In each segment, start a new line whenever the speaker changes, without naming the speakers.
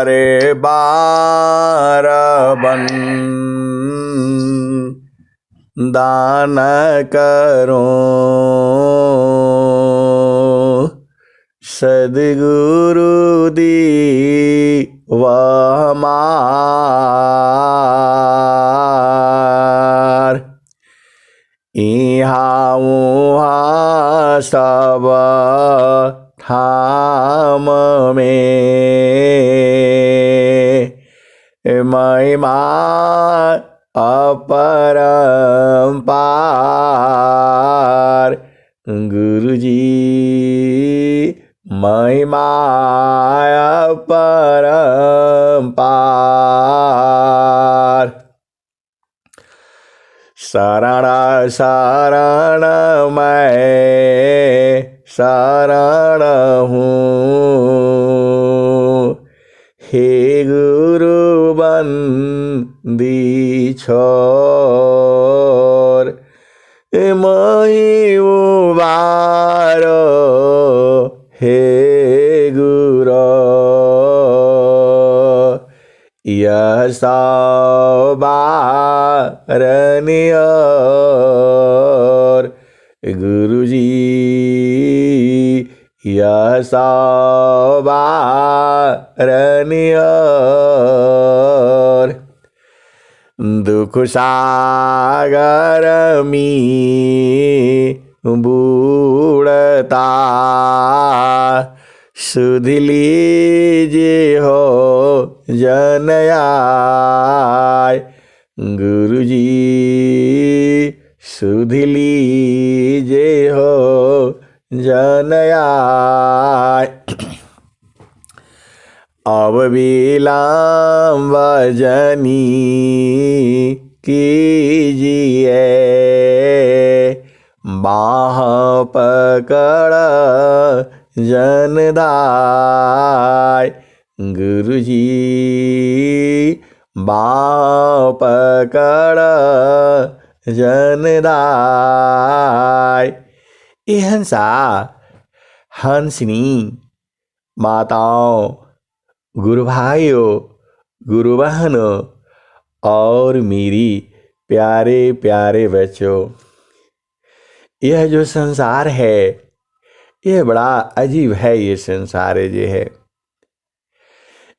रे बारबन दान करो सद्गुरु दी वहमार इहाँ उहाँ सब थाम में महिमा अपरंपार गुरुजी महिमा अपरंपार। शरण शरण मैं शरण हूँ हे गुरु बंदी छोर मही उबारो हे गुरु यह सवारनियर गुरुजी यह सवारनियर दुख सागर में बूढ़ता सुध लीजिए हो जनयाय गुरुजी सुध लीजिए हो जनयाय। अब विलंब जनी कीजिए बाह पकड़ जनदाय गुरुजी बाह पकड़ जनदाय। ये हंसा हंसनी माताओं गुरु भाइयों गुरु बहनों और मेरी प्यारे प्यारे बच्चों, यह जो संसार है यह बड़ा अजीब है। ये संसार जो है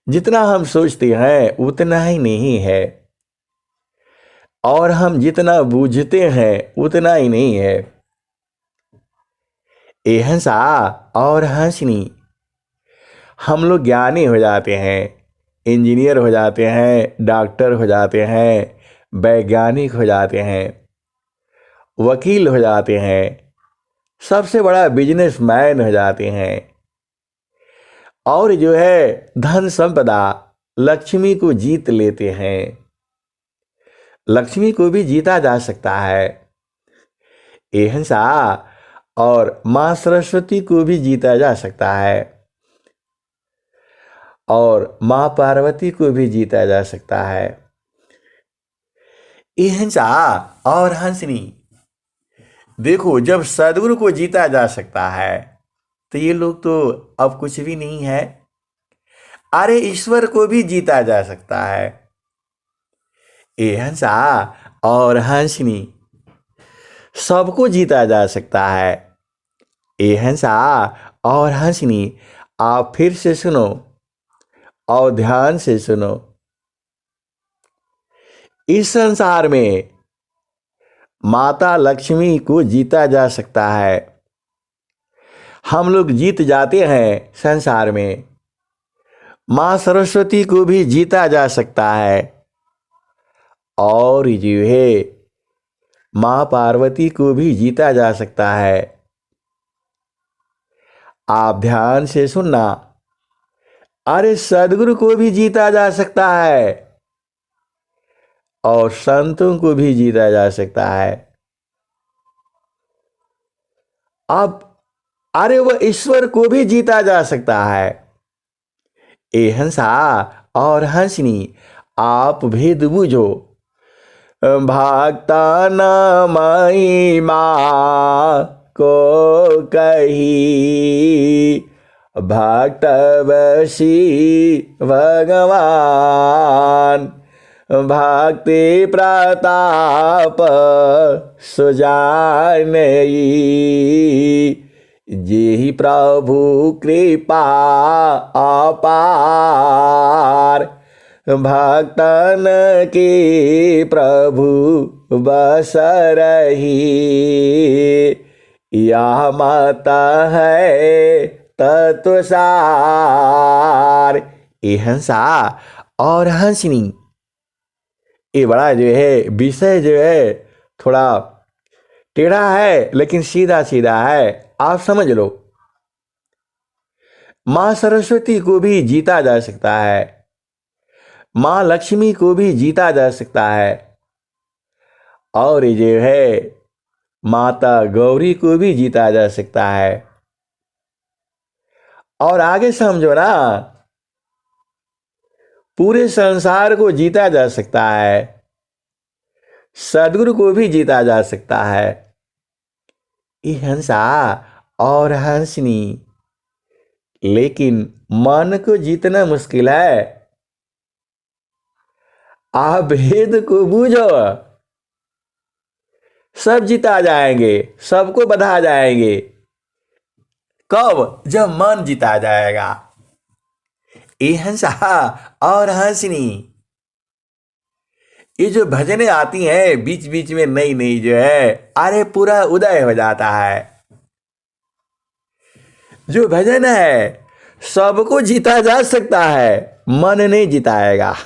जितना हम सोचते हैं उतना ही नहीं है और हम जितना बूझते हैं उतना ही नहीं है। ये हंसा और हंसनी हम लोग ज्ञानी हो जाते हैं, इंजीनियर हो जाते हैं, डॉक्टर हो जाते हैं, वैज्ञानिक हो जाते हैं, वकील हो जाते हैं, सबसे बड़ा बिजनेसमैन हो जाते हैं और जो है धन संपदा लक्ष्मी को जीत लेते हैं। लक्ष्मी को भी जीता जा सकता है। ये हंसा और माँ सरस्वती को भी जीता जा सकता है और माँ पार्वती को भी जीता जा सकता है। ये हंसा और हंसनी देखो, जब सद्गुरु को जीता जा सकता है तो ये लोग तो अब कुछ भी नहीं है। अरे ईश्वर को भी जीता जा सकता है। ये हंसा और हंसनी सबको जीता जा सकता है। ये हंसा और हंसनी आप फिर से सुनो और ध्यान से सुनो। इस संसार में माता लक्ष्मी को जीता जा सकता है। हम लोग जीत जाते हैं संसार में। माँ सरस्वती को भी जीता जा सकता है और जो है माँ पार्वती को भी जीता जा सकता है। आप ध्यान से सुनना। अरे सद्गुरु को भी जीता जा सकता है और संतों को भी जीता जा सकता है। अब अरे वह ईश्वर को भी जीता जा सकता है। ए हंसा और हंसनी आप भेद बूझो। भक्ता न महिमा को कही भक्त वशी भगवान, भक्ति प्रताप सुजानई, जेहि प्रभु कृपा अपार, भक्तन के प्रभु बस रही, यह मत है तत्वसार। ये हंसा और हंसनी, ये बड़ा जो है विषय जो है थोड़ा टेढ़ा है लेकिन सीधा सीधा है, आप समझ लो। मां सरस्वती को भी जीता जा सकता है, मां लक्ष्मी को भी जीता जा सकता है, और ये जो है माता गौरी को भी जीता जा सकता है। और आगे समझो ना, पूरे संसार को जीता जा सकता है, सदगुरु को भी जीता जा सकता है। ये हंसा और हंसनी, लेकिन मन को जीतना मुश्किल है। आप भेद को बूझो, सब जीता जाएंगे, सबको बधा जाएंगे। कब? जब मन जीता जाएगा। ये हंसा और हंसनी, ये जो भजनें आती हैं बीच बीच में नई नई जो है, अरे पूरा उदय हो जाता है। जो भजन है सबको जीता जा सकता है, मन नहीं जिताएगा।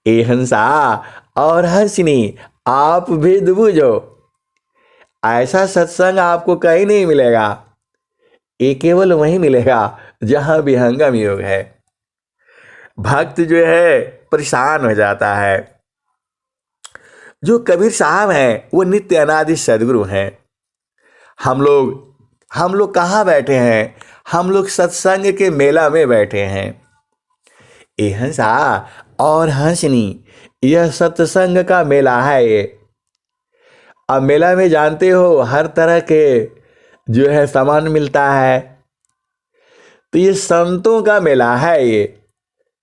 ए हंसा और हंसनी, आप भेद बूझो। ऐसा सत्संग आपको कहीं नहीं मिलेगा, ये केवल वहीं मिलेगा जहां विहंगम योग है। भक्त जो है परेशान हो जाता है। जो कबीर साहब हैं वो नित्य अनादि सदगुरु हैं। हम लोग कहाँ बैठे हैं? हम लोग सत्संग के मेला में बैठे हैं। ये हंसा और हंसनी, यह सत्संग का मेला है। ये अब मेला में जानते हो हर तरह के जो है सामान मिलता है, तो ये संतों का मेला है। ये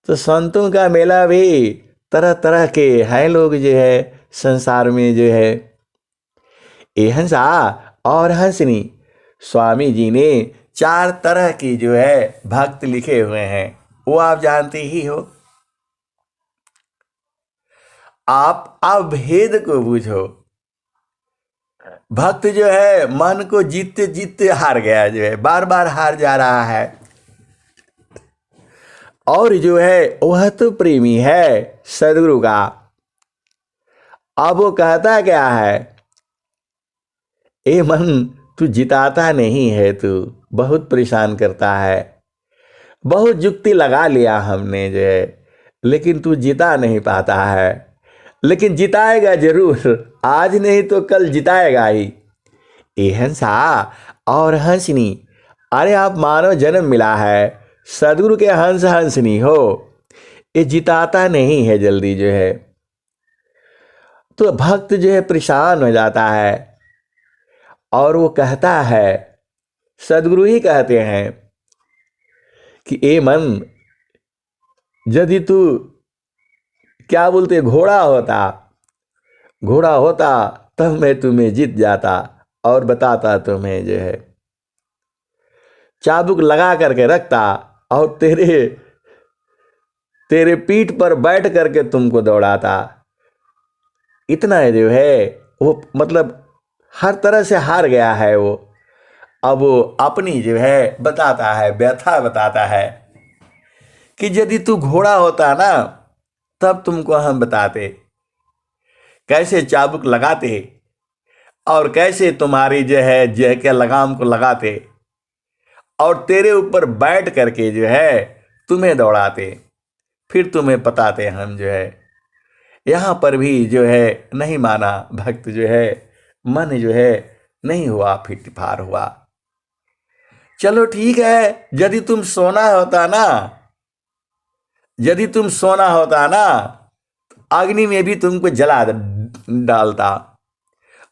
तो संतों का मेला भी तरह तरह के हैं लोग जो है संसार में जो है। ये हंसा और हंसनी, स्वामी जी ने 4 तरह की जो है भक्त लिखे हुए हैं, वो आप जानते ही हो। आप अभेद को बूझो। भक्त जो है मन को जीतते जीतते हार गया, जो है बार बार हार जा रहा है। और जो है वह तो प्रेमी है सदगुरु का। अब वो कहता क्या है? ए मन, तू जिताता नहीं है, तू बहुत परेशान करता है। बहुत युक्ति लगा लिया हमने जो है, लेकिन तू जिता नहीं पाता है। लेकिन जिताएगा जरूर, आज नहीं तो कल जिताएगा ही। ये हंसा और हंसनी, अरे आप मानव जन्म मिला है, सदगुरु के हंस हंसनी हो, ये जिताता नहीं है जल्दी जो है। तो भक्त जो है परेशान हो जाता है और वो कहता है, सदगुरु ही कहते हैं कि ए मन, यदि तू क्या बोलते घोड़ा होता तब मैं तुम्हें जीत जाता और बताता तुम्हें जो है, चाबुक लगा करके रखता और तेरे पीठ पर बैठ करके तुमको दौड़ाता। इतना जो है वो मतलब हर तरह से हार गया है वो। अब वो अपनी जो है बताता है, व्यथा बताता है कि यदि तू घोड़ा होता ना तब तुमको हम बताते कैसे चाबुक लगाते और कैसे तुम्हारी जो है के लगाम को लगाते और तेरे ऊपर बैठ करके जो है तुम्हें दौड़ाते, फिर तुम्हें बताते हम जो है। यहाँ पर भी जो है नहीं माना भक्त जो है, मन जो है नहीं हुआ, फिर फार हुआ। चलो ठीक है, यदि तुम सोना होता ना अग्नि में भी तुमको जला डालता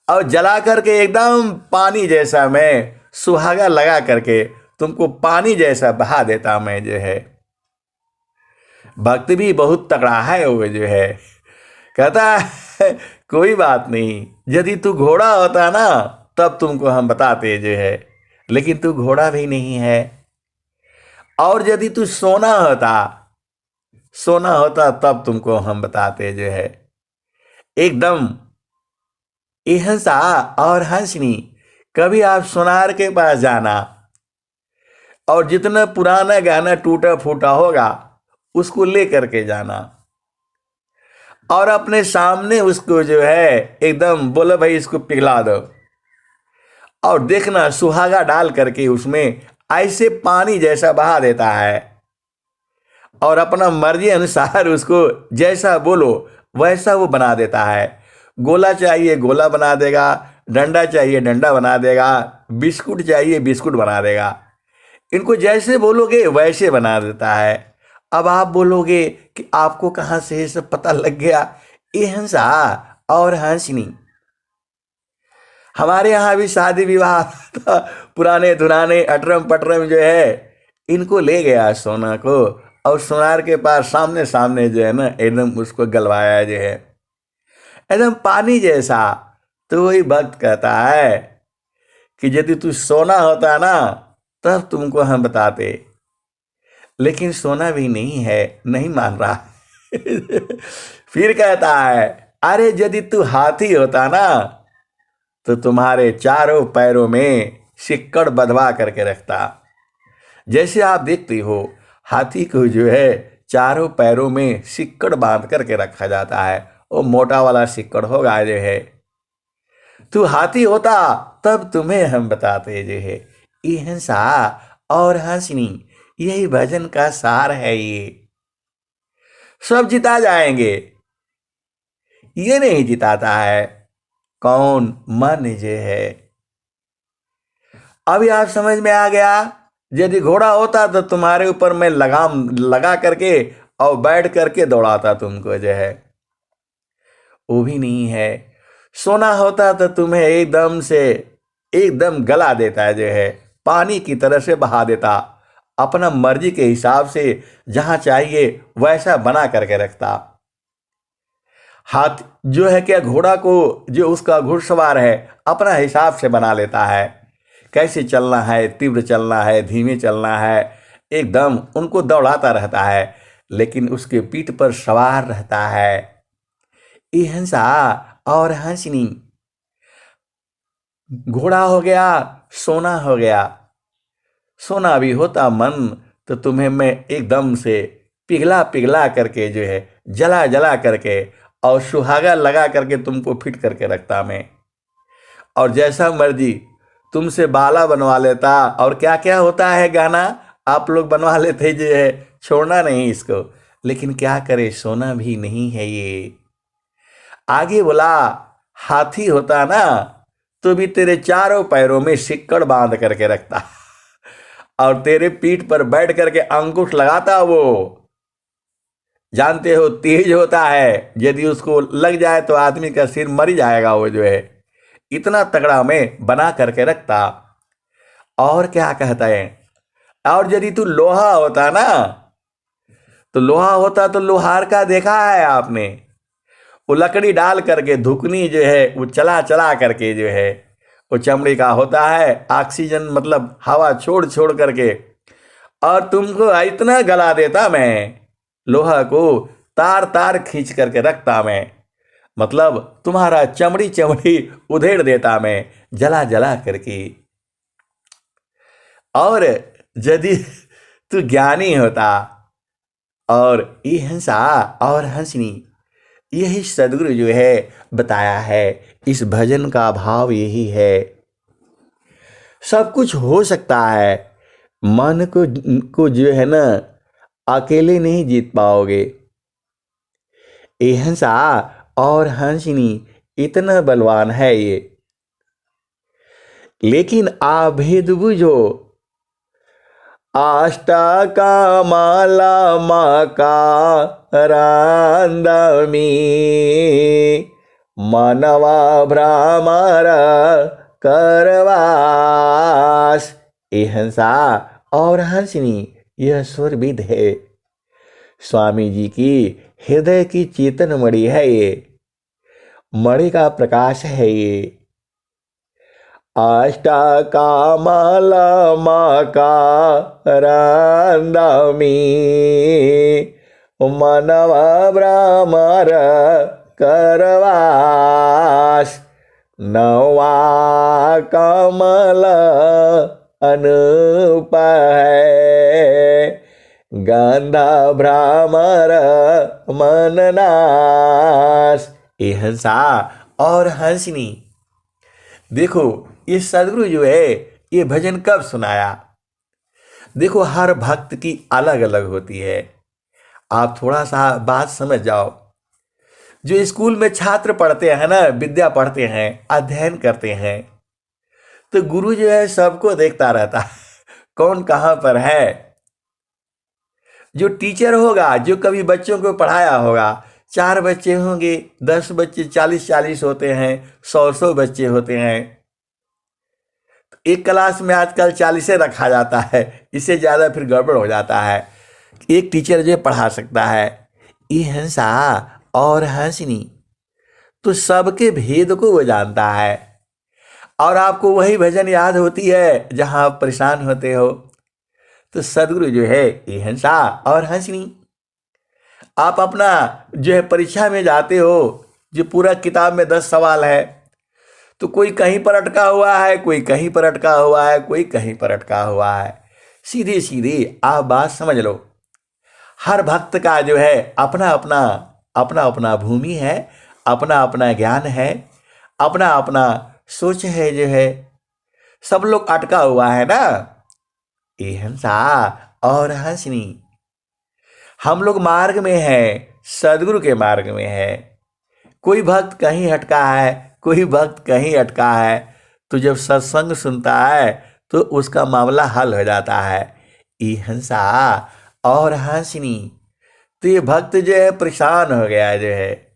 और जला करके एकदम पानी जैसा में सुहागा लगा करके तुमको पानी जैसा बहा देता मैं जो है। भक्त भी बहुत तगड़ा है वो जो है, कहता है कोई बात नहीं, यदि तू घोड़ा होता ना तब तुमको हम बताते जो है, लेकिन तू घोड़ा भी नहीं है। और यदि तू सोना होता, सोना होता तब तुमको हम बताते जो है। एकदम हंसा और हंसनी, कभी आप सोनार के पास जाना और जितना पुराना गहना टूटा फूटा होगा उसको ले करके जाना और अपने सामने उसको जो है एकदम बोलो भाई इसको पिघला दो, और देखना सुहागा डाल करके उसमें ऐसे पानी जैसा बहा देता है और अपना मर्जी अनुसार उसको जैसा बोलो वैसा वो बना देता है। गोला चाहिए गोला बना देगा, डंडा चाहिए डंडा बना देगा, बिस्कुट चाहिए बिस्कुट बना देगा। इनको जैसे बोलोगे वैसे बना देता है। अब आप बोलोगे कि आपको कहाँ से ये सब पता लग गया? ये हंसा और हंसनी, हमारे यहाँ भी शादी विवाह था, पुराने धुराने अटरम पटरम जो है इनको ले गया सोना को और सोनार के पास सामने सामने जो है ना एकदम उसको गलवाया जो है एकदम पानी जैसा। तो वही भक्त कहता है कि यदि तू सोना होता ना तब तुमको हम बताते, लेकिन सोना भी नहीं है, नहीं मान रहा। फिर कहता है अरे यदि तू हाथी होता ना तो तुम्हारे चारों पैरों में सिक्कड़ बंधवा करके रखता। जैसे आप देखते हो हाथी को जो है चारों पैरों में सिक्कड़ बांध करके रखा जाता है, वो मोटा वाला सिक्कड़ होगा जो है। तू हाथी होता तब तुम्हें हम बताते जो है। ये हंसा और हंसनी, यही भजन का सार है। ये सब जिता जाएंगे, ये नहीं जिताता है कौन? मन जो है। अभी आप समझ में आ गया? यदि घोड़ा होता तो तुम्हारे ऊपर मैं लगाम लगा करके और बैठ करके दौड़ाता तुमको जो है, वो भी नहीं है। सोना होता तो तुम्हें एकदम से एकदम गला देता है जो है, पानी की तरह से बहा देता, अपना मर्जी के हिसाब से जहां चाहिए वैसा बना करके रखता। हाथ जो है क्या घोड़ा को जो उसका घुड़सवार है अपना हिसाब से बना लेता है, कैसे चलना है, तीव्र चलना है धीमे चलना है, एकदम उनको दौड़ाता रहता है, लेकिन उसके पीठ पर सवार रहता है। ये हंसा और हंसनी, घोड़ा हो गया सोना हो गया। सोना भी होता मन तो तुम्हें मैं एकदम से पिघला पिघला करके जो है जला जला करके और सुहागा लगा करके तुमको फिट करके रखता मैं, और जैसा मर्जी तुमसे बाला बनवा लेता। और क्या क्या होता है गाना आप लोग बनवा लेते जो है, छोड़ना नहीं इसको, लेकिन क्या करे सोना भी नहीं है ये। आगे बोला हाथी होता ना तो भी तेरे चारों पैरों में सिक्कड़ बांध करके रखता और तेरे पीठ पर बैठ करके अंकुश लगाता। वो जानते हो तेज होता है, यदि उसको लग जाए तो आदमी का सिर मर ही जाएगा वो जो है, इतना तगड़ा में बना करके रखता। और क्या कहता है, और यदि तू लोहा होता ना तो लोहा होता तो लोहार का देखा है आपने, वो लकड़ी डाल करके धुकनी जो है वो चला चला करके जो है, वो चमड़ी का होता है, ऑक्सीजन मतलब हवा छोड़ छोड़ करके, और तुमको इतना गला देता मैं, लोहा को तार तार खींच करके रखता मैं, मतलब तुम्हारा चमड़ी चमड़ी उधेड़ देता मैं जला जला करके। और यदि तू ज्ञानी होता, और ये हंसा और हंसनी, यही सदगुरु जो है बताया है, इस भजन का भाव यही है। सब कुछ हो सकता है, मन को जो है ना अकेले नहीं जीत पाओगे। ये हंसा और हंसनी इतना बलवान है ये, लेकिन आभेद बुझो अष्टका माला मकारांदमी मनवा भ्रमर करवास। ये हंसा और हंसनी यह सुरभिद है। स्वामी जी की हृदय की चेतन मणि है ये, मणि का प्रकाश है ये। अष्टकामल मकरंदमी मनव भ्रमर करवास, नवा कमल अनूप है, गंधा भ्रमर मननाश। ये हंसा और हंसनी, देखो ये सदगुरु जो है ये भजन कब सुनाया। देखो हर भक्त की अलग अलग होती है। आप थोड़ा सा बात समझ जाओ। जो स्कूल में छात्र पढ़ते हैं ना, विद्या पढ़ते हैं, अध्ययन करते हैं, तो गुरु जो है सबको देखता रहता है कौन कहाँ पर है। जो टीचर होगा, जो कभी बच्चों को पढ़ाया होगा, 4 बच्चे होंगे, 10 बच्चे, 40-40 होते हैं, 100-100 बच्चे होते हैं। एक क्लास में आजकल 40 रखा जाता है, इससे ज़्यादा फिर गड़बड़ हो जाता है। एक टीचर जो पढ़ा सकता है। ये हंसा और हंसनी तो सबके भेद को वो जानता है। और आपको वही भजन याद होती है जहां आप परेशान होते हो। तो सदगुरु जो है ये हंसा और हंसनी। आप अपना जो है परीक्षा में जाते हो, जो पूरा किताब में 10 सवाल है, तो कोई कहीं पर अटका हुआ है, कोई कहीं पर अटका हुआ है, कोई कहीं पर अटका हुआ है। सीधी सीधी आप बात समझ लो। हर भक्त का जो है अपना अपना अपना अपना भूमि है, अपना अपना ज्ञान है, अपना अपना सोच है जो है। सब लोग अटका हुआ है ना। ये हंसा और हंसनी, हम लोग मार्ग में है, सदगुरु के मार्ग में है। कोई भक्त कहीं अटका है, कोई भक्त कहीं अटका है, तो जब सत्संग सुनता है तो उसका मामला हल हो जाता है। ये हंसा और हंसनी, तो ये भक्त जो है परेशान हो गया जो है।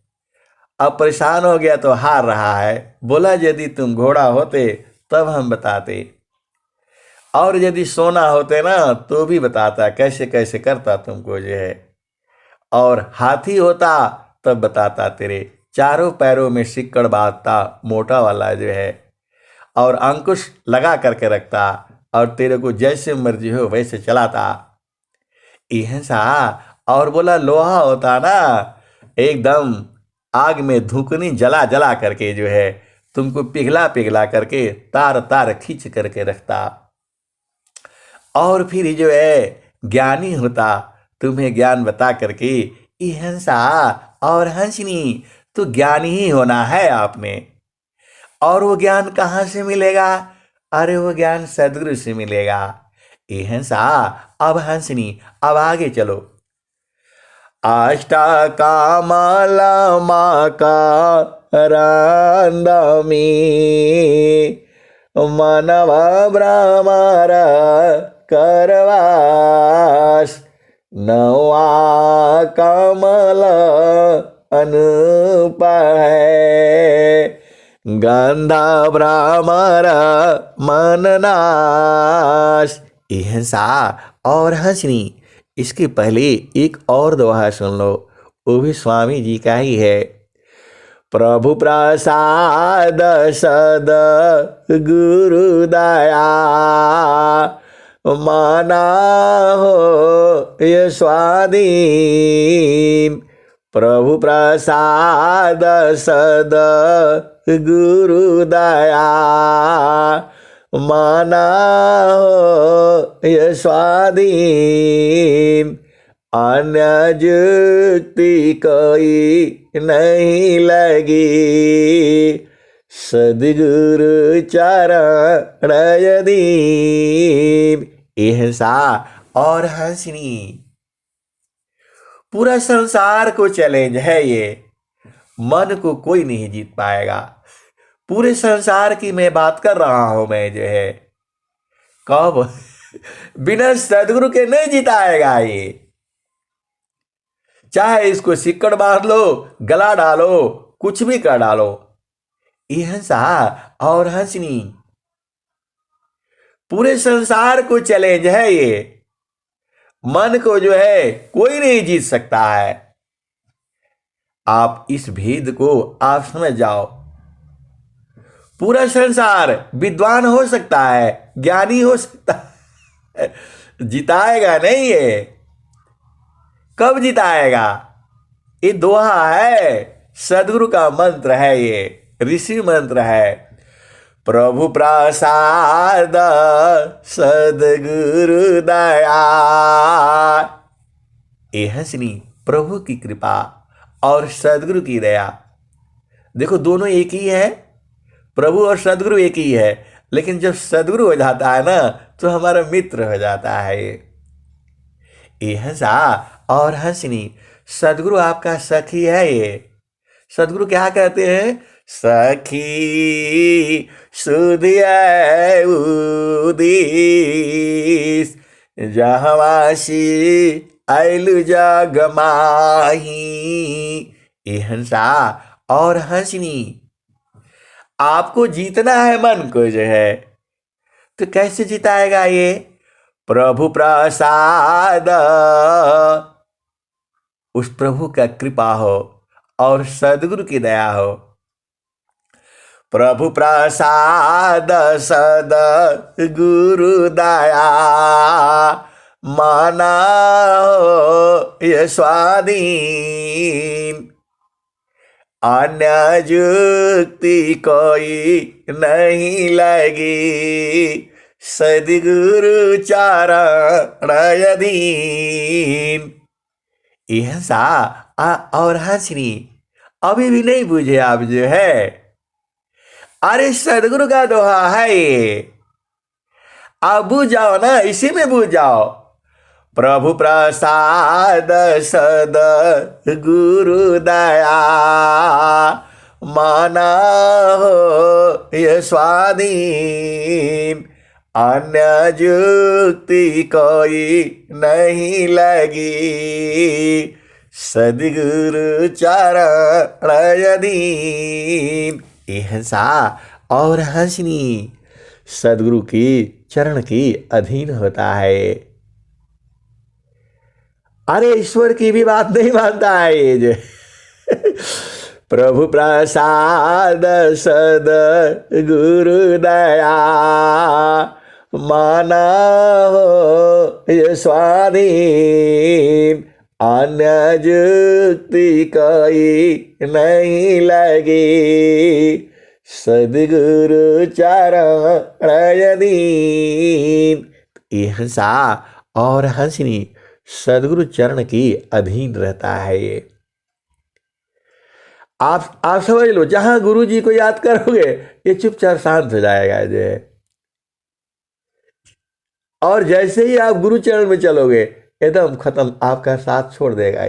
अब परेशान हो गया तो हार रहा है। बोला यदि तुम घोड़ा होते तब हम बताते, और यदि सोना होते ना तो भी बताता कैसे कैसे करता तुमको जो है। और हाथी होता तब बताता तेरे चारों पैरों में सिक्कड़ बांधता मोटा वाला जो है, और अंकुश लगा करके रखता, और तेरे को जैसे मर्जी हो वैसे चलाता। ऐसा। और बोला लोहा होता ना, एकदम आग में धुकनी जला जला करके जो है तुमको पिघला पिघला करके तार तार खींच करके रखता। और फिर जो है ज्ञानी होता, तुम्हें ज्ञान बता करके। ये हंसा और हंसनी, तो ज्ञानी ही होना है आपने। और वो ज्ञान कहाँ से मिलेगा? अरे वो ज्ञान सदगुरु से मिलेगा। ये हंसा अब हंसनी, अब आगे चलो। अष्टकामल मकरंदमी मनव भ्रमर करवास, नवा कमल अनूप है, गंधा भ्रमर मननाश। ये हंसा और हंसनी, इसके पहले एक और दोहा सुन लो, वो भी स्वामी जी का ही है। प्रभु प्रसाद सद गुरु दया, माना हो ये स्वाधीन। प्रभु प्रसाद सद गुरु दया, माना हो ये स्वाधीन। अन्य जुक्ति कोई नहीं लगी, सदगुरु चरण दीन। ऐसा और हंसनी, पूरा संसार को चैलेंज है ये। मन को कोई नहीं जीत पाएगा। पूरे संसार की मैं बात कर रहा हूं मैं जो है। कब? बिना सदगुरु के नहीं जिताएगा ये। चाहे इसको सिक्कड़ बांध लो, गला डालो, कुछ भी कर डालो। ये हंसा और हंसनी, पूरे संसार को चैलेंज है ये। मन को जो है कोई नहीं जीत सकता है। आप इस भेद को आप समझ जाओ। पूरा संसार विद्वान हो सकता है, ज्ञानी हो सकता है, जिताएगा नहीं ये। कब जिताएगा? ये दोहा है, सदगुरु का मंत्र है, ये ऋषि मंत्र है। प्रभु प्रसाद सदगुरु दया। ये हंसनी प्रभु की कृपा और सदगुरु की दया। देखो दोनों एक ही है, प्रभु और सदगुरु एक ही है। लेकिन जब सदगुरु हो जाता है ना तो हमारा मित्र हो जाता है। ये हंसा और हंसनी सदगुरु आपका सखी है। ये सदगुरु क्या कहते हैं? सखी सुधिया उदिस जहवासी ऐलु जग माही। ये हंसा और हंसनी आपको जीतना है मन को जो है, तो कैसे जिताएगा ये? प्रभु प्रसाद, उस प्रभु का कृपा हो और सदगुरु की दया हो। प्रभु प्रसाद सद गुरु दया माना हो ये स्वाधीन। अन्य जुक्ति कोई नहीं लगी सदगुरु चरण अधीन। यह सा और हंसनी अभी भी नहीं बुझे आप जो है। अरे सदगुरु का दोहा है ये, आप बुझ जाओ ना, इसी में बुझ जाओ। प्रभु प्रसाद सद गुरु दया माना हो ये स्वाधीन। अन्य जुक्ति कोई नहीं लगी सदगुरु चरण अधीन। ये हंसा और हंसनी सदगुरु की चरण की अधीन होता है। अरे ईश्वर की भी बात नहीं मानता है ये जो प्रभु प्रसाद सद गुरु दया माना हो ये स्वाधीन। अन्य जुक्ति कोई नहीं लगी सदगुरु चरण अधीन। ये हंसा और हंसनी सदगुरु चरण की अधीन रहता है। ये आप समझ लो, जहां गुरु जी को याद करोगे ये चुपचाप शांत हो जाएगा जो है। और जैसे ही आप गुरु चरण में चलोगे एकदम खत्म, आपका साथ छोड़ देगा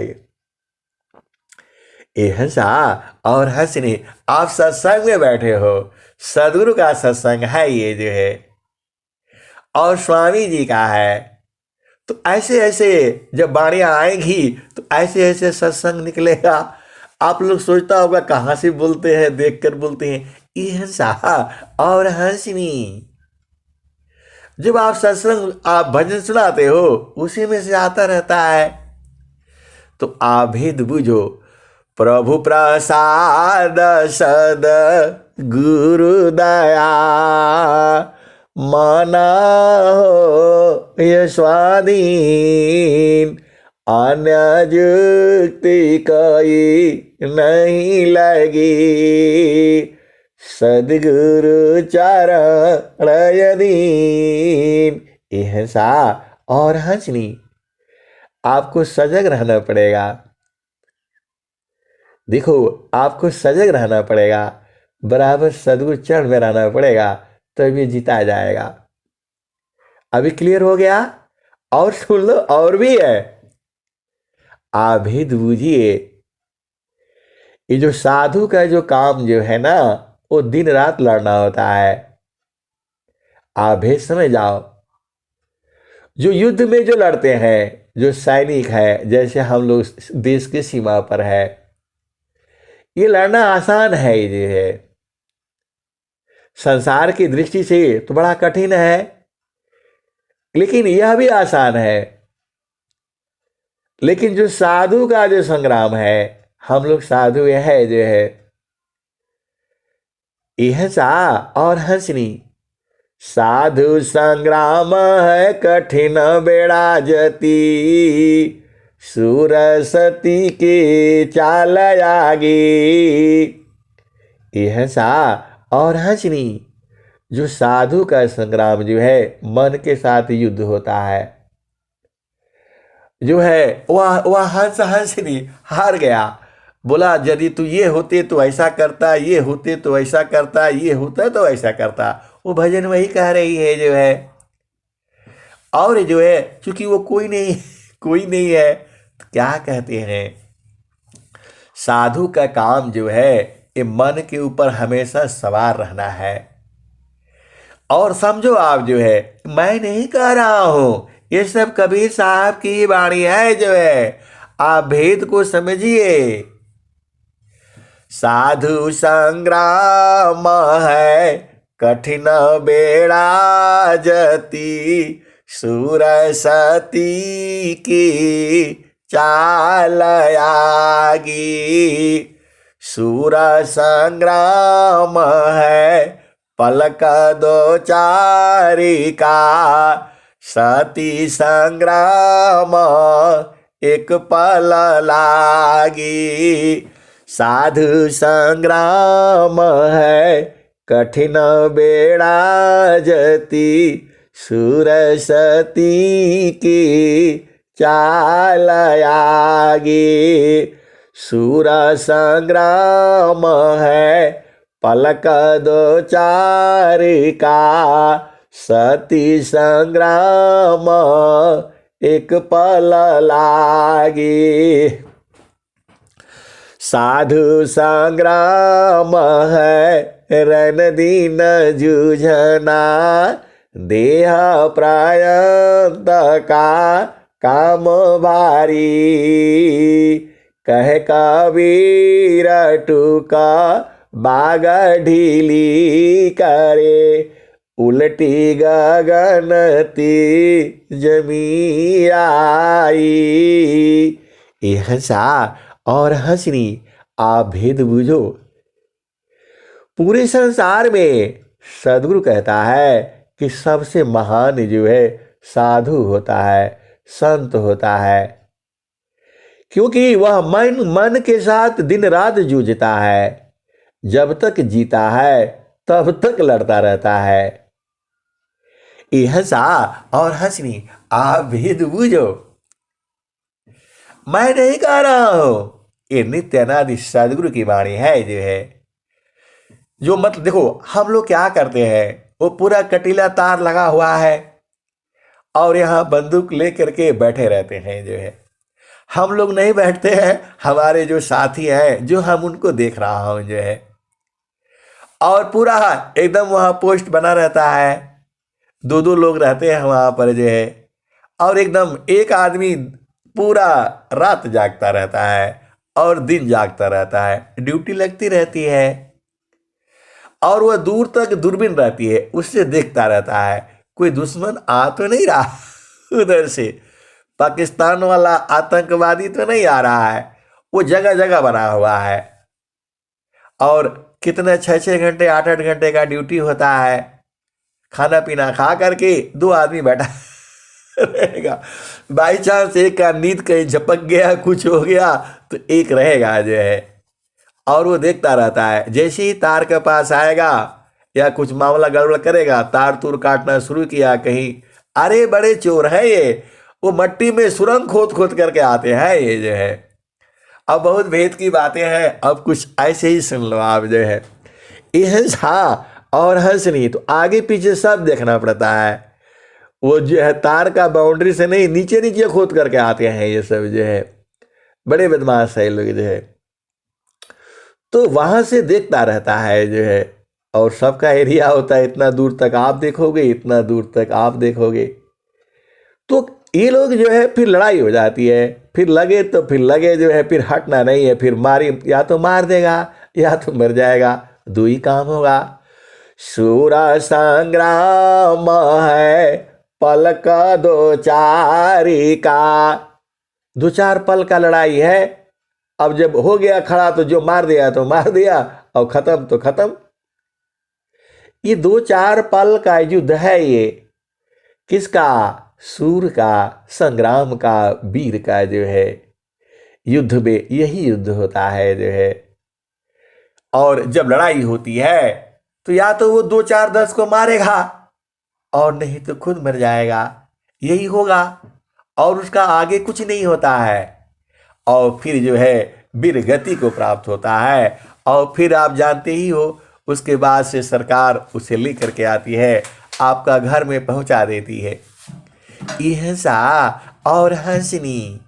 ये हंसा और हंसनी आप सत्संग में बैठे हो, सदगुरु का सत्संग है ये जो है और स्वामी जी का है। तो ऐसे ऐसे जब बाणियां आएंगी तो ऐसे ऐसे सत्संग निकलेगा। आप लोग सोचता होगा कहां से बोलते हैं, देखकर बोलते हैं। ये हंसा और हंसनी जब आप सत्संग आप भजन सुनाते हो उसी में से आता रहता है। तो आप भेद बुझो। प्रभु प्रसाद सद गुरु दया माना हो ये स्वाधीन। अन्य जुक्ति कोई नहीं लगी सदगुरु चरण अधीन। ये हंसा और हंसनी आपको सजग रहना पड़ेगा। देखो आपको सजग रहना पड़ेगा, बराबर सदगुरु चरण में रहना पड़ेगा, तभी जीता जाएगा। अभी क्लियर हो गया? और सुन लो, और भी है। आप भेद बूझिए। ये जो साधु का जो काम जो है ना, वो दिन रात लड़ना होता है। आप भेद समझ जाओ। जो युद्ध में जो लड़ते हैं, जो सैनिक है, जैसे हम लोग देश की सीमा पर है, ये लड़ना आसान है। ये है संसार की दृष्टि से तो बड़ा कठिन है। लेकिन यह भी आसान है। लेकिन जो साधु का जो संग्राम है, हम लोग साधु यह है जो है, यह सा और हंसनी। साधु संग्राम है कठिन बेड़ा जती, सुरसती की चाल आगी। यह सा और हंसनी, जो साधु का संग्राम जो है मन के साथ युद्ध होता है, जो है वह हंस हंसनी हार गया। बोला यदि तू ये होते तो ऐसा करता, ये होते तो ऐसा करता, ये होता तो ऐसा करता। वो भजन वही कह रही है जो है। और जो है क्योंकि वो कोई नहीं है, तो क्या कहते हैं, साधु का काम जो है ये मन के ऊपर हमेशा सवार रहना है। और समझो आप जो है, मैं नहीं कह रहा हूं, ये सब कबीर साहब की वाणी है जो है। आप भेद को समझिए। साधु संग्राम है कठिन बेड़ा जती, सुरसती की चाल आगी। सूर संग्राम है पलक दो चारिका, सती संग्राम एक पल लागी। साधु संग्राम है कठिन बेड़ा जती, सुरसती की चाल आगी। सूर संग्राम है पलक दो चारिका, सती संग्राम एक पल लागी। साधु संग्राम है रन दिन जूझना, देह प्रायंत का काम भारी। कह कबीर टूका बाग ढीली करे, उलटी गगनती जमी आई। यह सा और हंसनी, आप भेद बूझो। पूरे संसार में सदगुरु कहता है कि सबसे महान जो है साधु होता है, संत होता है, क्योंकि वह मन के साथ दिन रात जूझता है। जब तक जीता है तब तक लड़ता रहता है। यह सा और हंसनी, आप भेद बूझो। मैं नहीं कह रहा हूं, ये नित्य अनादि सदगुरु की वाणी है जो है। जो मतलब देखो, हम लोग क्या करते हैं, वो पूरा कटीला तार लगा हुआ है और यहां बंदूक लेकर के बैठे रहते हैं जो है। हम लोग नहीं बैठते हैं, हमारे जो साथी हैं जो हम उनको देख रहा हूं जो है, और पूरा एकदम वहां पोस्ट बना रहता है। दो दो लोग रहते हैं वहां पर जो है, और एकदम एक आदमी पूरा रात जागता रहता है और दिन जागता रहता है, ड्यूटी लगती रहती है। और वह दूर तक दूरबीन रहती है, उससे देखता रहता है कोई दुश्मन आ तो नहीं रहा उधर से, पाकिस्तान वाला आतंकवादी तो नहीं आ रहा है। वो जगह जगह बना हुआ है और कितने 6-6 घंटे 8-8 घंटे का ड्यूटी होता है। खाना पीना खा करके दो आदमी बैठा रहेगा। बाई चांस एक का नींद कहीं झपक गया, कुछ हो गया, तो एक रहेगा जो है, और वो देखता रहता है। जैसे ही तार के पास आएगा या कुछ मामला गड़बड़ करेगा, तार तूर काटना शुरू किया कहीं, अरे बड़े चोर है ये, वो मट्टी में सुरंग खोद खोद करके आते हैं ये जो है। अब बहुत भेद की बातें हैं, अब कुछ ऐसे ही सुन लो आप जो है। यह हाँ और हंसनी, तो आगे पीछे सब देखना पड़ता है। वो जो है तार का बाउंड्री से नहीं, नीचे नीचे खोद करके आते हैं ये सब जो है। बड़े बदमाश है लोग जो है। तो वहां से देखता रहता है जो है, और सबका एरिया होता है, इतना दूर तक आप देखोगे, इतना दूर तक आप देखोगे। तो ये लोग जो है फिर लड़ाई हो जाती है, फिर लगे तो फिर लगे जो है, फिर हटना नहीं है, फिर मारी, या तो मार देगा या तो मर जाएगा, दो ही काम होगा। सूर संग्राम है पल का दो चारी का। दो चार पल का लड़ाई है। अब जब हो गया खड़ा तो जो मार दिया तो मार दिया, और खत्म तो खत्म। ये दो चार पल का युद्ध है। ये किसका? सूर का, संग्राम का, वीर का जो है युद्ध में यही युद्ध होता है जो है। और जब लड़ाई होती है तो या तो वो दो चार दस को मारेगा और नहीं तो खुद मर जाएगा, यही होगा। और उसका आगे कुछ नहीं होता है। और फिर जो है वीर गति को प्राप्त होता है। और फिर आप जानते ही हो, उसके बाद से सरकार उसे लेकर के आती है, आपका घर में पहुंचा देती है। यहसा और हंसनी,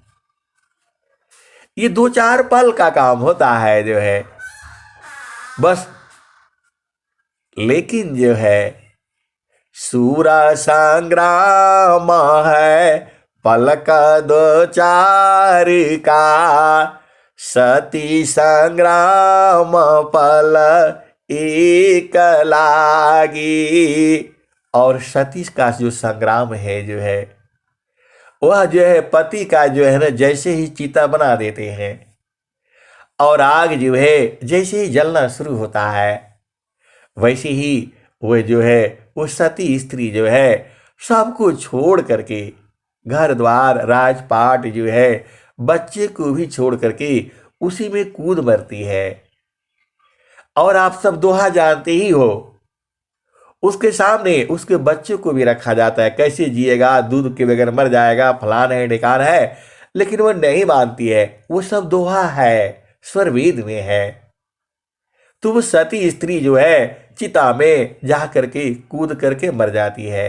ये दो चार पल का काम होता है जो है बस। लेकिन जो है सूरा संग्राम है पल का दो चार का। सती संग्राम पल एक लागी। और सती का जो संग्राम है जो है वह जो है पति का जो है ना, जैसे ही चिता बना देते हैं और आग जो है जैसे ही जलना शुरू होता है, वैसे ही वह जो है वो सती स्त्री जो है सबको छोड़ करके, घर द्वार राजपाट जो है बच्चे को भी छोड़ करके उसी में कूद मरती है। और आप सब दोहा जानते ही हो, उसके सामने उसके बच्चे को भी रखा जाता है, कैसे जिएगा, दूध के बगैर मर जाएगा, फलान है ढिकान है। लेकिन वो नहीं मानती है, वो सब दोहा है, स्वरवेद में है। तो वो सती स्त्री जो है चिता में जा करके कूद करके मर जाती है।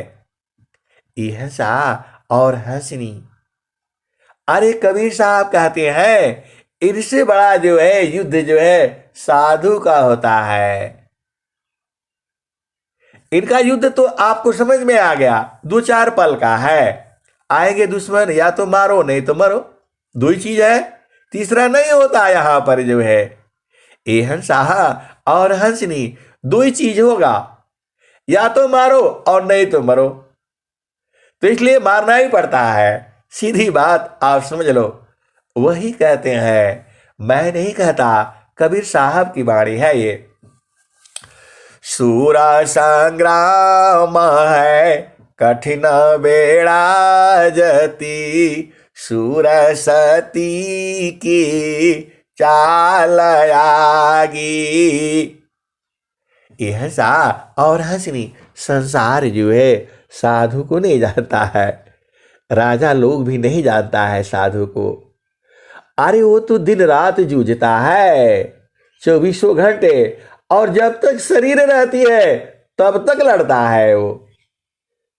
यहसा और हंसनी। अरे कबीर साहब कहते हैं, इनसे बड़ा जो है युद्ध जो है साधु का होता है। इनका युद्ध तो आपको समझ में आ गया, दो चार पल का है। आएंगे दुश्मन, या तो मारो नहीं तो मरो, दो ही चीज है, तीसरा नहीं होता यहां पर जो है। ए हंसा और हंसनी, दो ही चीज होगा, या तो मारो और नहीं तो मरो। तो इसलिए मारना ही पड़ता है, सीधी बात आप समझ लो। वही कहते हैं, मैं नहीं कहता, कबीर साहब की वाणी है ये। सूरा संग्राम है कठिन बेड़ा जती। सूर सती की चाल आगी। यह सा और हंसनी, संसार जो है साधु को नहीं जानता है, राजा लोग भी नहीं जानता है साधु को। अरे वो तो दिन रात जूझता है, चौबीसों घंटे, और जब तक शरीर रहती है तब तक लड़ता है वो।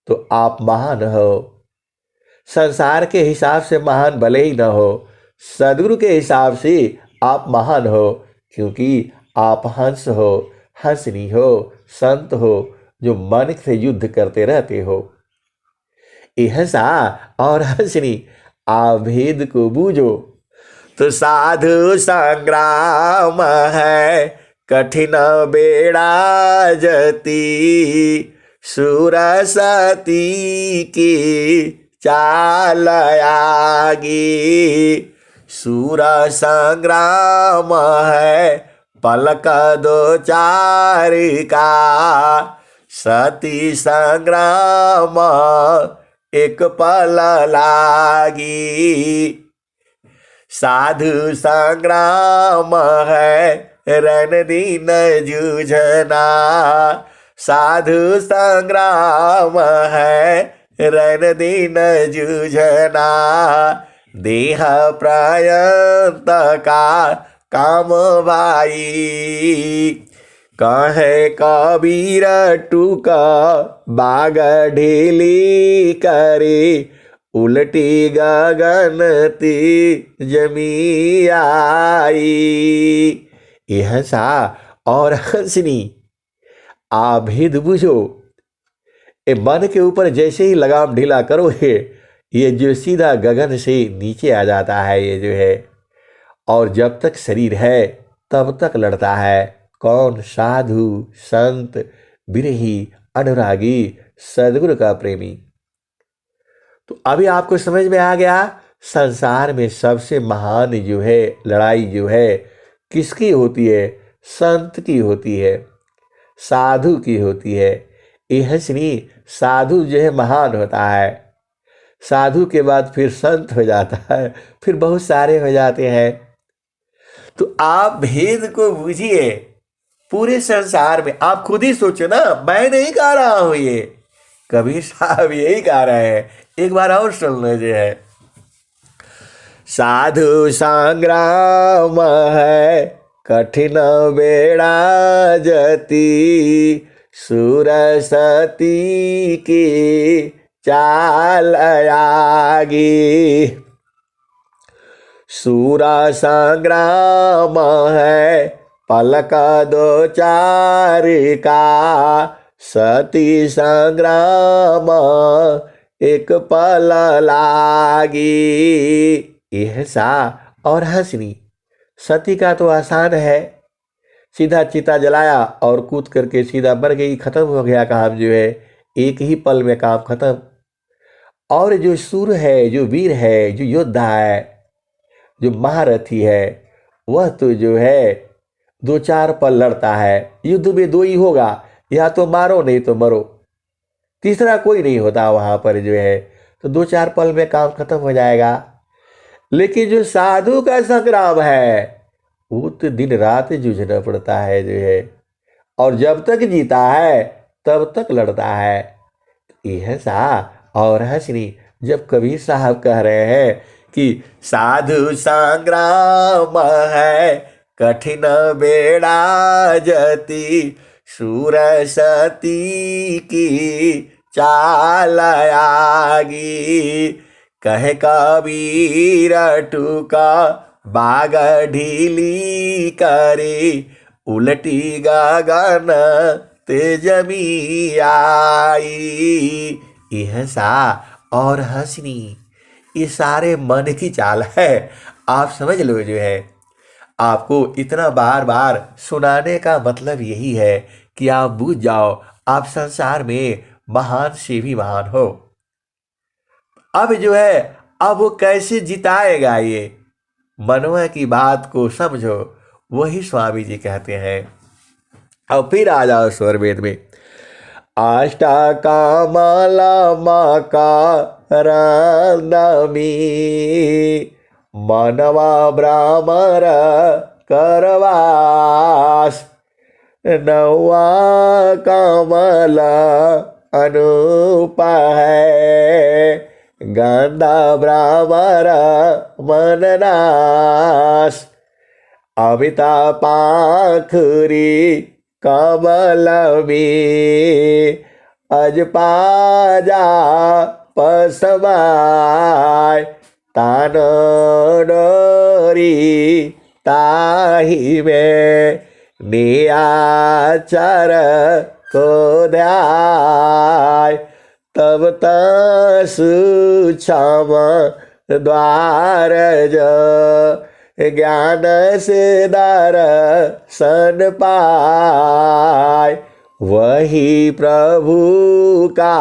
तो आप महान हो, संसार के हिसाब से महान भले ही न हो, सदगुरु के हिसाब से आप महान हो, क्योंकि आप हंस हो, हंसनी हो, संत हो, जो मन से युद्ध करते रहते हो। हंसा और हंसनी, आभेद को बूझो तो साधु संग्राम है कठिन बेड़ा जती। सूर सती की चाल आगी। सूर संग्राम है पलक दो चार का। सती संग्राम एक पल लागी। साधु संग्राम है रन दिन जूझना। साधु संग्राम है रन दिन जूझना। देह प्रयंत का काम भाई। कहे कबीर टूका बाग ढीली करे। उलटी गगन ती जमी आई। यह सा और हंसनी, आभेद बुझो। ए मन के ऊपर जैसे ही लगाम ढीला करोगे, ये जो सीधा गगन से नीचे आ जाता है ये जो है। और जब तक शरीर है तब तक लड़ता है। कौन? साधु, संत, विरही, अनुरागी, सदगुरु का प्रेमी। तो अभी आपको समझ में आ गया, संसार में सबसे महान जो है लड़ाई जो है किसकी होती है? संत की होती है, साधु की होती है। यह सुनी, साधु जो है महान होता है, साधु के बाद फिर संत हो जाता है, फिर बहुत सारे हो जाते हैं। तो आप भेद को बूझिए। पूरे संसार में आप खुद ही सोचो ना, मैं नहीं गा रहा हूं, ये कबीर साहब यही गा रहे हैं। एक बार और सुन लीजिए। साधु संग्राम है कठिन बेड़ा जती, सुरसती की चाल आगी। सूरा संग्राम है पलक दो चार का, सती संग्राम एक पल लागी। यह सा और हंसनी। सती का तो आसान है, सीधा चिता जलाया और कूद करके सीधा मर गई, खत्म हो गया काम जो है, एक ही पल में काम खत्म। और जो सूर है, जो वीर है, जो योद्धा है, जो महारथी है, वह तो जो है दो चार पल लड़ता है। युद्ध में दो ही होगा, या तो मारो नहीं तो मरो, तीसरा कोई नहीं होता वहां पर जो है। तो दो चार पल में काम खत्म हो जाएगा। लेकिन जो साधु का संग्राम है वो तो दिन रात जूझना पड़ता है जो है, और जब तक जीता है तब तक लड़ता है। यह सा और हंसनी। जब कबीर साहब कह रहे हैं कि साधु संग्राम है कठिन बेड़ा जती, सुरसती की चाल आगी। कहे कबीर टूका बाग ढीली करी, उलटी गगन तेजमी आई। यह सा और हंसनी, ये सारे मन की चाल है। आप समझ लो जो है। आपको इतना बार बार सुनाने का मतलब यही है कि आप बूझ जाओ, आप संसार में महान से भी महान हो। अब जो है, अब वो कैसे जिताएगा, ये मनवा की बात को समझो। वही स्वामी जी कहते हैं। अब फिर आ जाओ स्वर वेद में। अष्टकामाला माँ का रंदमी, मनवा ब्राह्मण करवास। नौवा कमला अनूप है, गंधा ब्राह्मण मननाश। अमिता पाखुरी कमलमी, अजपाजा पसवाय। तान डोरी ताही में, नियाचर को ध्याय। तब सुक्षम द्वार जो, ज्ञान से दर्शन पाय। वही प्रभु का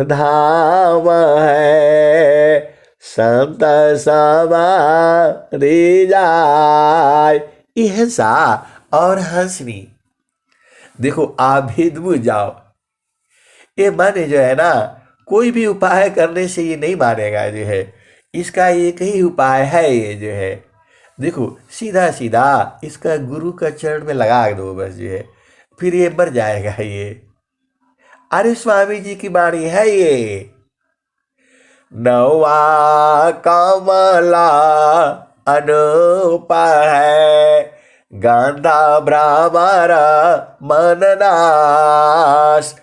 धाम है, संत समाधि जाय। यह सा और हंसनी। देखो आप भी बुझ जाओ। ये मन जो है ना, कोई भी उपाय करने से ये नहीं मानेगा जो है। इसका एक ही उपाय है ये जो है। देखो सीधा सीधा इसका गुरु का चरण में लगा दो बस जो है, फिर ये मर जाएगा ये। अरे स्वामी जी की बाणी है ये। नौवा कमला अनूप है, गांधा भ्रमर मननाश।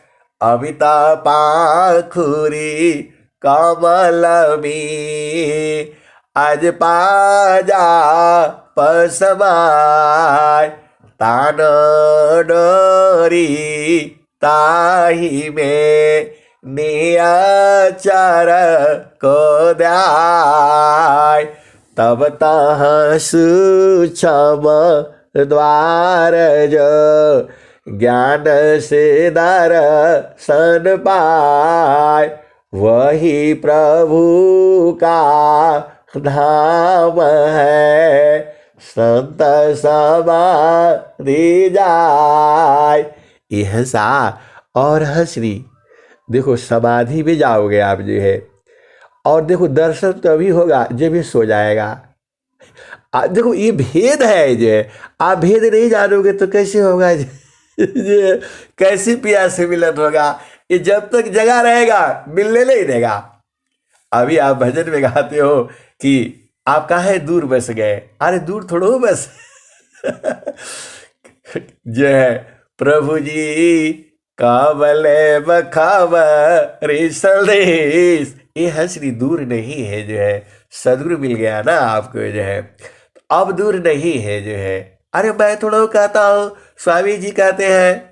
अमिता पाखुरी कमलमी, आज पाजा पसमाय। तान डोरी ताही में, नियाचर को ध्याय। तब तह सुक्षम द्वार जो, ज्ञान से दर्शन पाय। वही प्रभु का धाम है, संत समाधि जाय। यह सा और हंसनी, देखो समाधि में जाओगे आप जो है, और देखो दर्शन तभी होगा जब ये सो जाएगा। देखो ये भेद है जो है, आप भेद नहीं जानोगे तो कैसे होगा ये कैसी प्यास से मिलन होगा। ये जब तक जगा रहेगा मिलने नहीं देगा। अभी आप भजन में गाते हो कि आप काहे दूर बस गए, अरे दूर थोड़ो बस जो है प्रभु जी काबले बखावरी संदेश, ये हंसनी दूर नहीं है जो है, सदगुरु मिल गया ना आपको जो है, अब दूर नहीं है जो है। अरे मैं थोड़ा कहता हूँ, स्वामी जी कहते हैं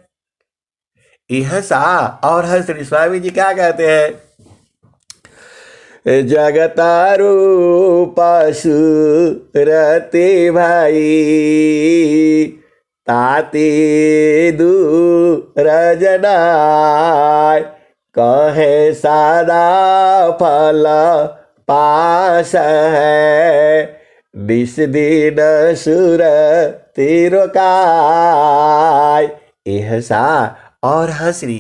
यह सा और हंसनी। स्वामी जी क्या कहते हैं, जगतारू पशु रते भाई, ताते दूर जनाय, कहे सादा फल पास है, निस दिन सुर तेरो काय। यह सा और हंसनी,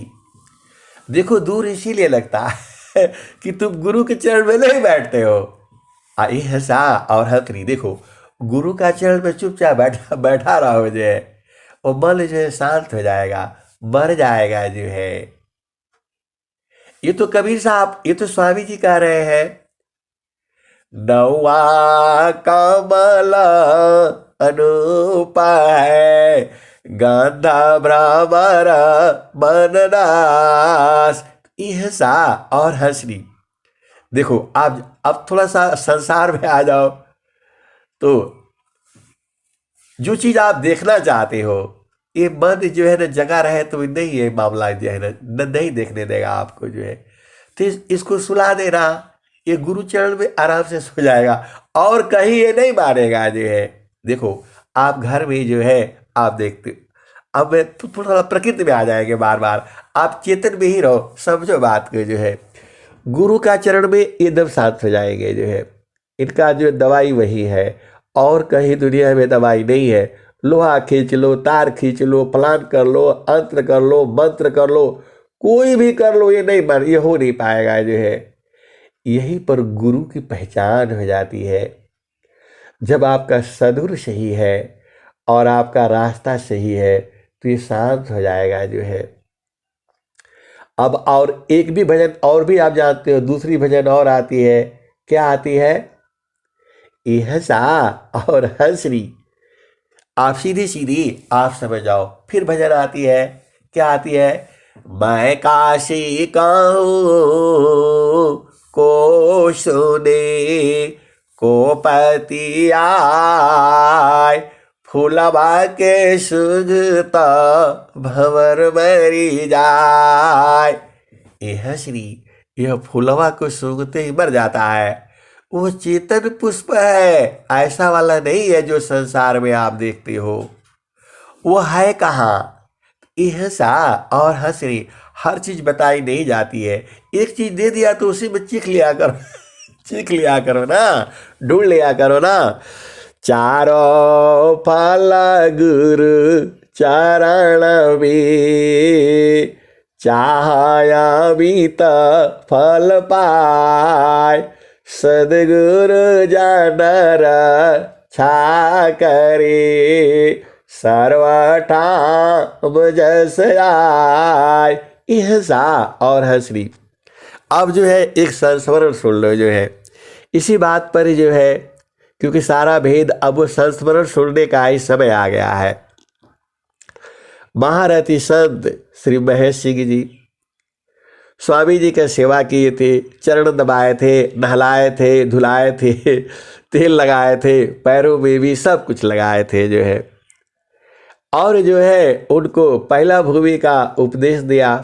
देखो दूर इसीलिए लगता है कि तुम गुरु के चरण में नहीं बैठते हो। यह सा और हंसनी, देखो गुरु का चरण में चुपचाप बैठा बैठा रहो जो है, वो मन जो है शांत हो जाएगा, मर जाएगा जो है। ये तो कबीर साहब, ये तो स्वामी जी कह रहे हैं, नौवा कमल अनूप है, गंधा भ्रमर मननाश। यह सा और हंसनी, देखो आप अब थोड़ा सा संसार में आ जाओ, तो जो चीज आप देखना चाहते हो ये मन जो है ना जगा रहे तो नहीं, ये मामला जो है ना नहीं देखने देगा आपको जो है। तो इसको सुला देना, ये गुरु चरण में आराम से सो जाएगा और कहीं ये नहीं मानेगा जो है। देखो आप घर में जो है आप देखते, अब तो थोड़ा प्रकृति में आ जाएंगे बार बार, आप चेतन में ही रहो, समझो बात को जो है। गुरु का चरण में एकदम शांत हो जाएंगे जो है। इनका जो दवाई वही है, और कहीं दुनिया में दवाई नहीं है। लोहा खींच लो, तार खींच लो, प्लान कर लो, अंतर कर लो, मंत्र कर लो, कोई भी कर लो, ये नहीं बन, ये हो नहीं पाएगा जो है। यहीं पर गुरु की पहचान हो जाती है। जब आपका सदगुरु सही है और आपका रास्ता सही है तो ये शांत हो जाएगा जो है। अब और एक भी भजन और भी आप जानते हो, दूसरी भजन और आती है, क्या आती है, यह सा और हंसनी। आप सीधी सीधी आप समझ जाओ। फिर भजन आती है, क्या आती है, मैं काशी कहूँ को सुने, को पति आय, फूलबा के सुगता भंवर मरी जाय। यह श्री, यह फूलबा को सूंघते ही मर जाता है। वो चेतन पुष्प है, ऐसा वाला नहीं है जो संसार में आप देखते हो। वो है कहाँ, यह सा और हंसनी। हर चीज बताई नहीं जाती है, एक चीज दे दिया तो उसी में चीख लिया करो चीख लिया करो ना, ढूंढ लिया करो ना। चारों फल गुरु चरण में, चाहया बीत फल पाय, सदगुरु जानर छा करे, सर्वठाम जस आय। यह सा और हंसनी। अब जो है एक संस्मरण सुन लो जो है, इसी बात पर जो है, क्योंकि सारा भेद अब वो संस्मरण सुनने का ही समय आ गया है। महारथी संत श्री महेश सिंह जी स्वामी जी का सेवा किए थे, चरण दबाए थे, नहलाए थे, धुलाए थे, तेल लगाए थे, पैरों में भी सब कुछ लगाए थे जो है। और जो है उनको पहला भूमि का उपदेश दिया,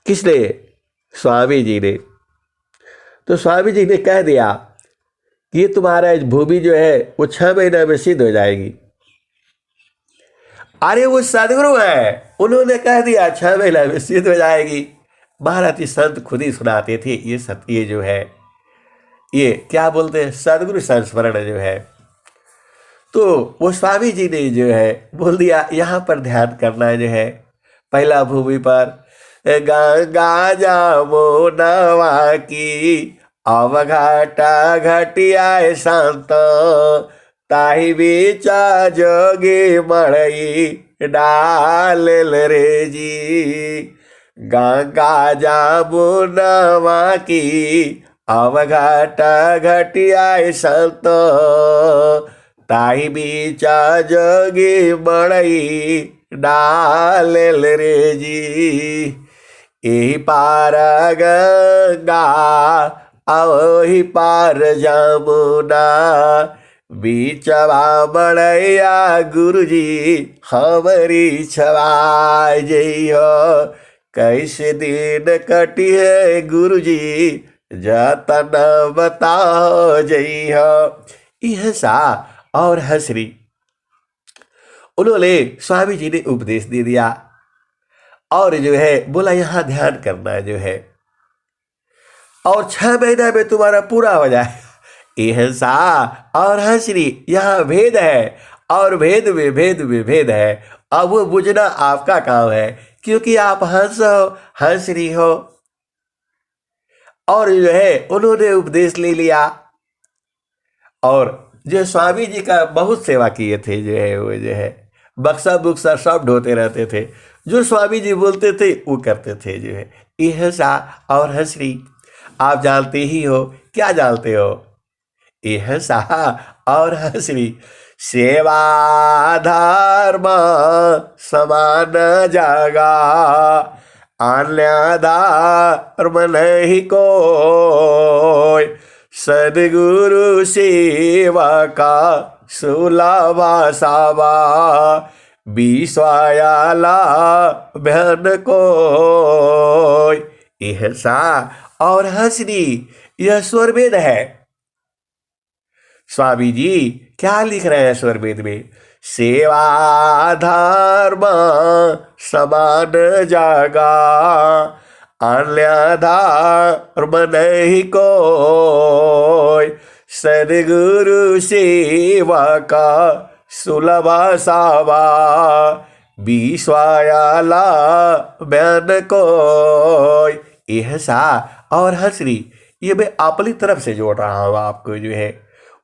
किसने, स्वामी जी ने। तो स्वामी जी ने कह दिया कि ये तुम्हारा भूमि जो है वो 6 महीने में सिद्ध हो जाएगी। अरे वो सदगुरु है, उन्होंने कह दिया 6 महीने में सिद्ध हो जाएगी। महारथी संत खुद ही सुनाते थे। ये सत्य जो है, ये क्या बोलते हैं, सदगुरु संस्मरण जो है। तो वो स्वामी जी ने जो है बोल दिया यहाँ पर ध्यान करना जो है। पहला भूमि पर गंगा जमुनवा की अवघाटा घटिया शांत, ताही बीचा जोगी मड़ई डाल रे जी। गंगा जमुनवा की अवघाटा घटिया शांत, ताही बीचा जोगी मड़ई डाल रे जी। यही पार गंगा अवही पार जमुना, बीचवा मड़ैया गुरुजी हमारी छवा जई हो। कैसे दिन कटी है गुरुजी जतन बताओ जई हो। यह सा और हसरी उन्होंने स्वामी जी ने उपदेश दे दिया और जो है बोला यहाँ ध्यान करना जो है, और 6 महीना में तुम्हारा पूरा हो जाए। यह सा और हंसरी, यहाँ भेद है और भेद में भेद में भेद है। अब वो बुझना आपका काम है, क्योंकि आप हंस हो, हंसरी हो। और जो है उन्होंने उपदेश ले लिया और जो स्वामी जी का बहुत सेवा किए थे जो है, वो जो है बक्सा बुक्सा सब ढोते रहते थे। जो स्वामी जी बोलते थे वो करते थे जो है। यह सा और हंसरी आप जानते ही हो, क्या जानते हो? यह सा और हंसरी सेवा धर्म समान जागा, अन्य धर्म नहीं कोई। सदगुरु सेवा का सुलभा सावा, विश्वायाला बहन को। यह सा और हंसनी यह स्वरवेद है। स्वामी जी क्या लिख रहे हैं स्वरवेद में? सेवा धर्म समान जागा, अन्य धर्म नहीं कोई। सदगुरु सेवा का सुलभा सावा, विश्वायाला बहन कोई। यह सा और हंसरी ये मैं अपनी तरफ से जोड़ रहा हूँ आपको जो है।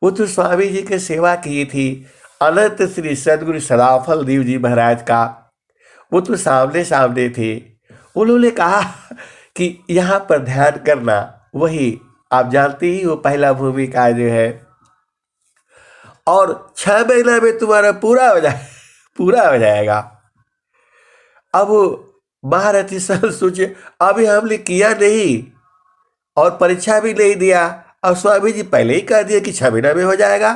वो तो स्वामी जी की सेवा की थी, अनंत श्री सदगुरु सदाफल देव जी महाराज का, वो तो सामने सामने थे। उन्होंने कहा कि यहाँ पर ध्यान करना, वही आप जानते ही हो पहला भूमिका जो है। और 6 महीना में तुम्हारा पूरा हो जाएगा। अब महारथी सर सोचे अभी हमने किया नहीं और परीक्षा भी नहीं दिया, और स्वामी जी पहले ही कह दिया कि 6 महीना में हो जाएगा।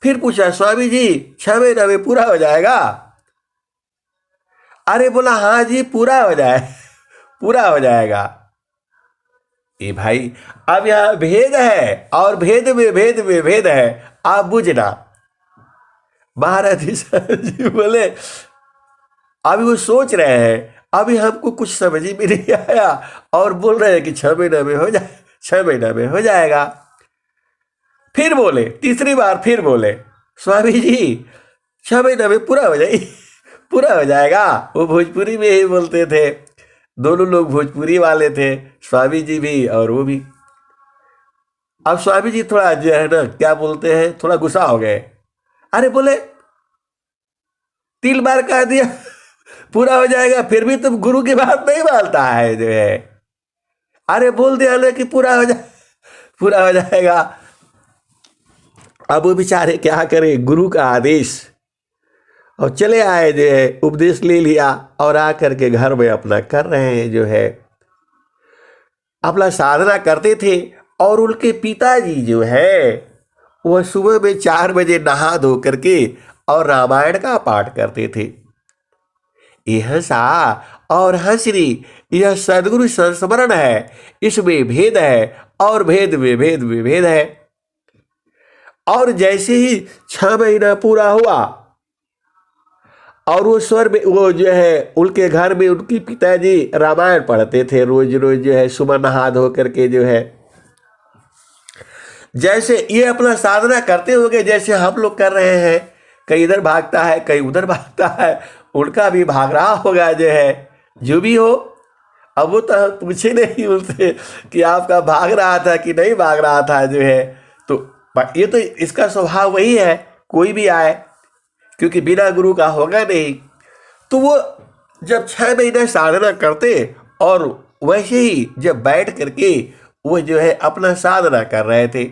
फिर पूछा स्वामी जी 6 महीना में पूरा हो जाएगा? अरे बोला हाँ जी पूरा हो जाएगा। ये भाई अब यहाँ भेद है और भेद में भेद है, आप बुझना। महाराज जी बोले अभी वो सोच रहे हैं, अभी हमको कुछ समझ में नहीं आया और बोल रहे हैं कि 6 महीना में हो जाए, 6 महीना में हो जाएगा। फिर बोले, तीसरी बार फिर बोले स्वामी जी 6 महीना में पूरा हो जाएगा। वो भोजपुरी में ही बोलते थे, दोनों लोग भोजपुरी वाले थे, स्वामी जी भी और वो भी। अब स्वामी जी थोड़ा जो है ना क्या बोलते हैं, थोड़ा गुस्सा हो गए। अरे बोले 3 बार कह दिया पूरा हो जाएगा, फिर भी तुम गुरु की बात नहीं मानता है जो है। अरे बोल दिया ना कि पूरा हो जाएगा। अब वो बेचारे क्या करे, गुरु का आदेश, और चले आए जो है, उपदेश ले लिया और आकर के घर में अपना कर रहे हैं जो है, अपना साधना करते थे। और उनके पिताजी जो है वह सुबह में 4 बजे नहा धो करके और रामायण का पाठ करते थे। यह सा और हंसरी यह सदगुरु संस्मरण है, इसमें भेद है और भेद में भेद है। और जैसे ही 6 महीना पूरा हुआ और वो स्वर में वो जो है उनके घर में उनके पिताजी रामायण पढ़ते थे रोज रोज जो है, सुबह नहा धो करके जो है। जैसे ये अपना साधना करते होंगे जैसे हम लोग कर रहे हैं, कहीं इधर भागता है कहीं उधर भागता है, उनका भी भाग रहा होगा जो है, जो भी हो। अब वो तो पूछे नहीं उनसे कि आपका भाग रहा था कि नहीं भाग रहा था जो है। तो ये तो इसका स्वभाव वही है, कोई भी आए, क्योंकि बिना गुरु का होगा नहीं। तो वो जब 6 महीने साधना करते और वैसे ही जब बैठ करके वो जो है अपना साधना कर रहे थे,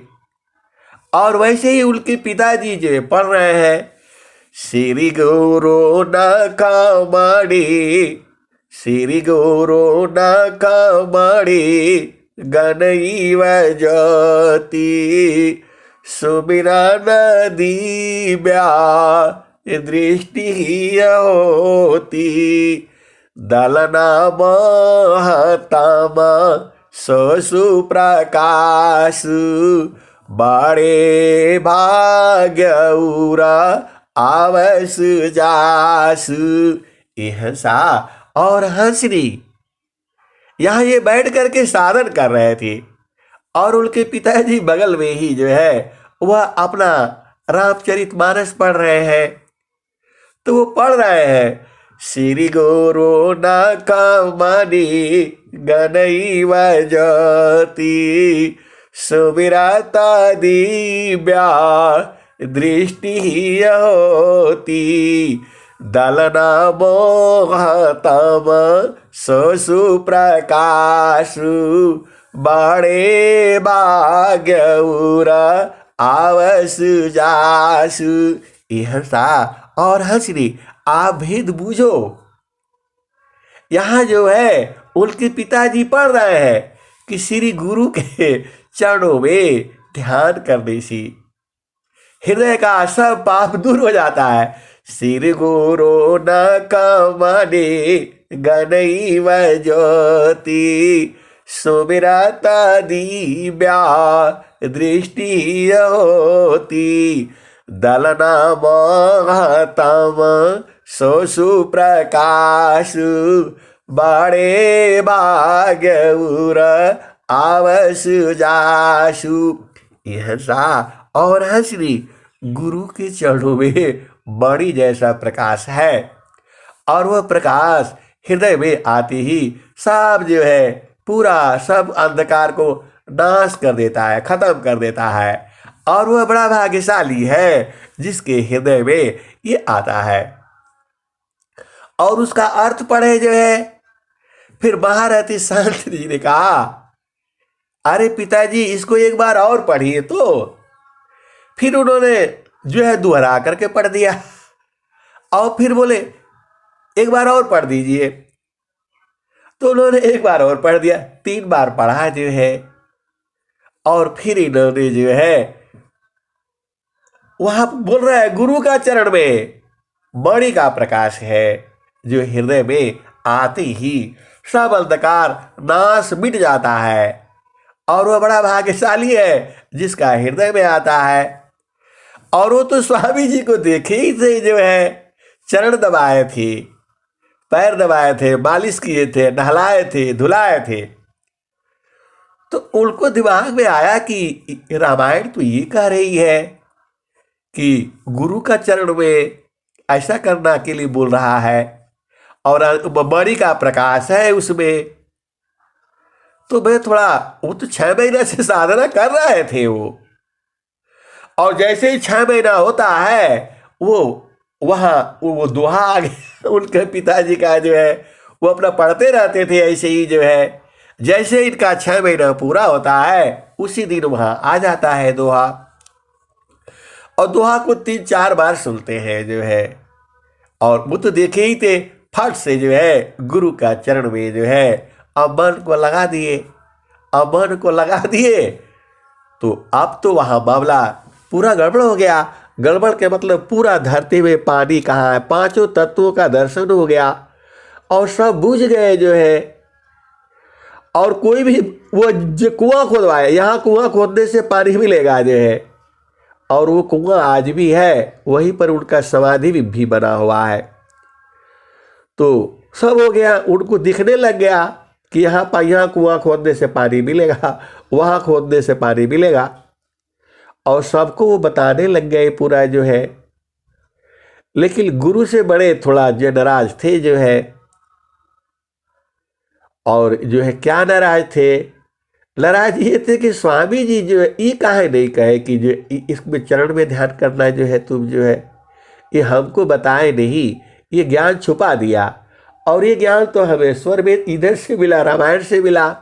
और वैसे ही उनके पिताजी जो है पढ़ रहे हैं, श्री गुरु नाकामणि, श्री गुरु नाकामणि गणैव ज्योति, सुमिरा दिव्या दृष्टि होती, दलना महतम ससु प्रकाश, बड़े भाग्यउरा आवस जासु। हंसा और हंसनी यहाँ ये बैठ करके साधन कर रहे थे, और उनके पिताजी बगल में ही जो है वह अपना रामचरितमानस पढ़ रहे हैं। तो वो पढ़ रहे हैं, श्री गुरु नाकामणि गणैव ज्योति, सुमिरता दिव्या दृष्टि होती, दलना मोहतम ससु प्रकाशु, बड़े भाग्यउरा आवस जासु। हंसा और हंसनी, आप भेद बूझो। यहाँ जो है उनके पिताजी पढ़ रहे हैं कि श्री गुरु के चरणों में ध्यान करने से हृदय का सब पाप दूर हो जाता है। श्री गुरु नाकामणि गणैव ज्योति, सुमिरता दिव्या दृष्टि होती, दलना महतम ससु प्रकाशु, बड़े भाग्यउरा आवस जासु। हंसा और हंसनी, गुरु के चरणों में मणि जैसा प्रकाश है, और वह प्रकाश हृदय में आते ही सब जो है पूरा सब अंधकार को नाश कर देता है, खत्म कर देता है। और वह बड़ा भाग्यशाली है जिसके हृदय में ये आता है। और उसका अर्थ पढ़े जो है। फिर महारथी संत जी ने कहा, अरे पिताजी इसको एक बार और पढ़िए। तो फिर उन्होंने जो है दोहरा करके पढ़ दिया, और फिर बोले एक बार और पढ़ दीजिए। तो उन्होंने एक बार और पढ़ दिया, 3 बार पढ़ा जो है। और फिर इन्होंने जो है वहां बोल रहा है, गुरु का चरण में मणि का प्रकाश है जो हृदय में आते ही सब अंधकार नाश मिट जाता है, और वह बड़ा भाग्यशाली है जिसका हृदय में आता है। और वो तो स्वामी जी को देखे ही थे, जो है चरण दबाए थे, पैर दबाए थे, मालिश किए थे, नहलाए थे, धुलाए थे। तो उनको दिमाग में आया कि रामायण तो ये कह रही है कि गुरु का चरण में ऐसा करना के लिए बोल रहा है, और मणि का प्रकाश है उसमें। तो मैं थोड़ा, वो तो 6 महीने से साधना कर रहे थे वो, और जैसे ही 6 महीना होता है वो वहाँ वो दोहा आ गया उनके पिताजी का, जो है वो अपना पढ़ते रहते थे ऐसे ही, जो है जैसे इनका 6 महीना पूरा होता है उसी दिन वहाँ आ जाता है दोहा। और दोहा को 3-4 बार सुनते हैं जो है। और वो तो देखे ही थे, फट से जो है गुरु का चरण में जो है अब मन को लगा दिए, अब मन को लगा दिए। तो अब तो वहाँ मामला पूरा गड़बड़ हो गया। गड़बड़ के मतलब पूरा धरती में पानी कहाँ है, 5 तत्वों का दर्शन हो गया, और सब बुझ गए जो है। और कोई भी वो जो कुआं खोदवाए, यहाँ कुआं खोदने से पानी मिलेगा जो है, और वो कुआं आज भी है, वहीं पर उनका समाधि भी बना हुआ है।
तो सब हो गया, उनको दिखने लग गया कि यहाँ कुआं खोदने से पानी मिलेगा, वहाँ खोदने से पानी मिलेगा, और सबको वो बताने लग गए पूरा जो है। लेकिन गुरु से बड़े थोड़ा जो नाराज थे जो है, और जो है क्या नाराज थे, नाराज ये थे कि स्वामी जी जो है ये काहे नहीं कहे कि जो इसमें चरण में ध्यान करना जो है तुम जो है ये हमको बताए नहीं, ये ज्ञान छुपा दिया, और ये ज्ञान तो हमें स्वर में इधर से मिला, रामायण से मिला।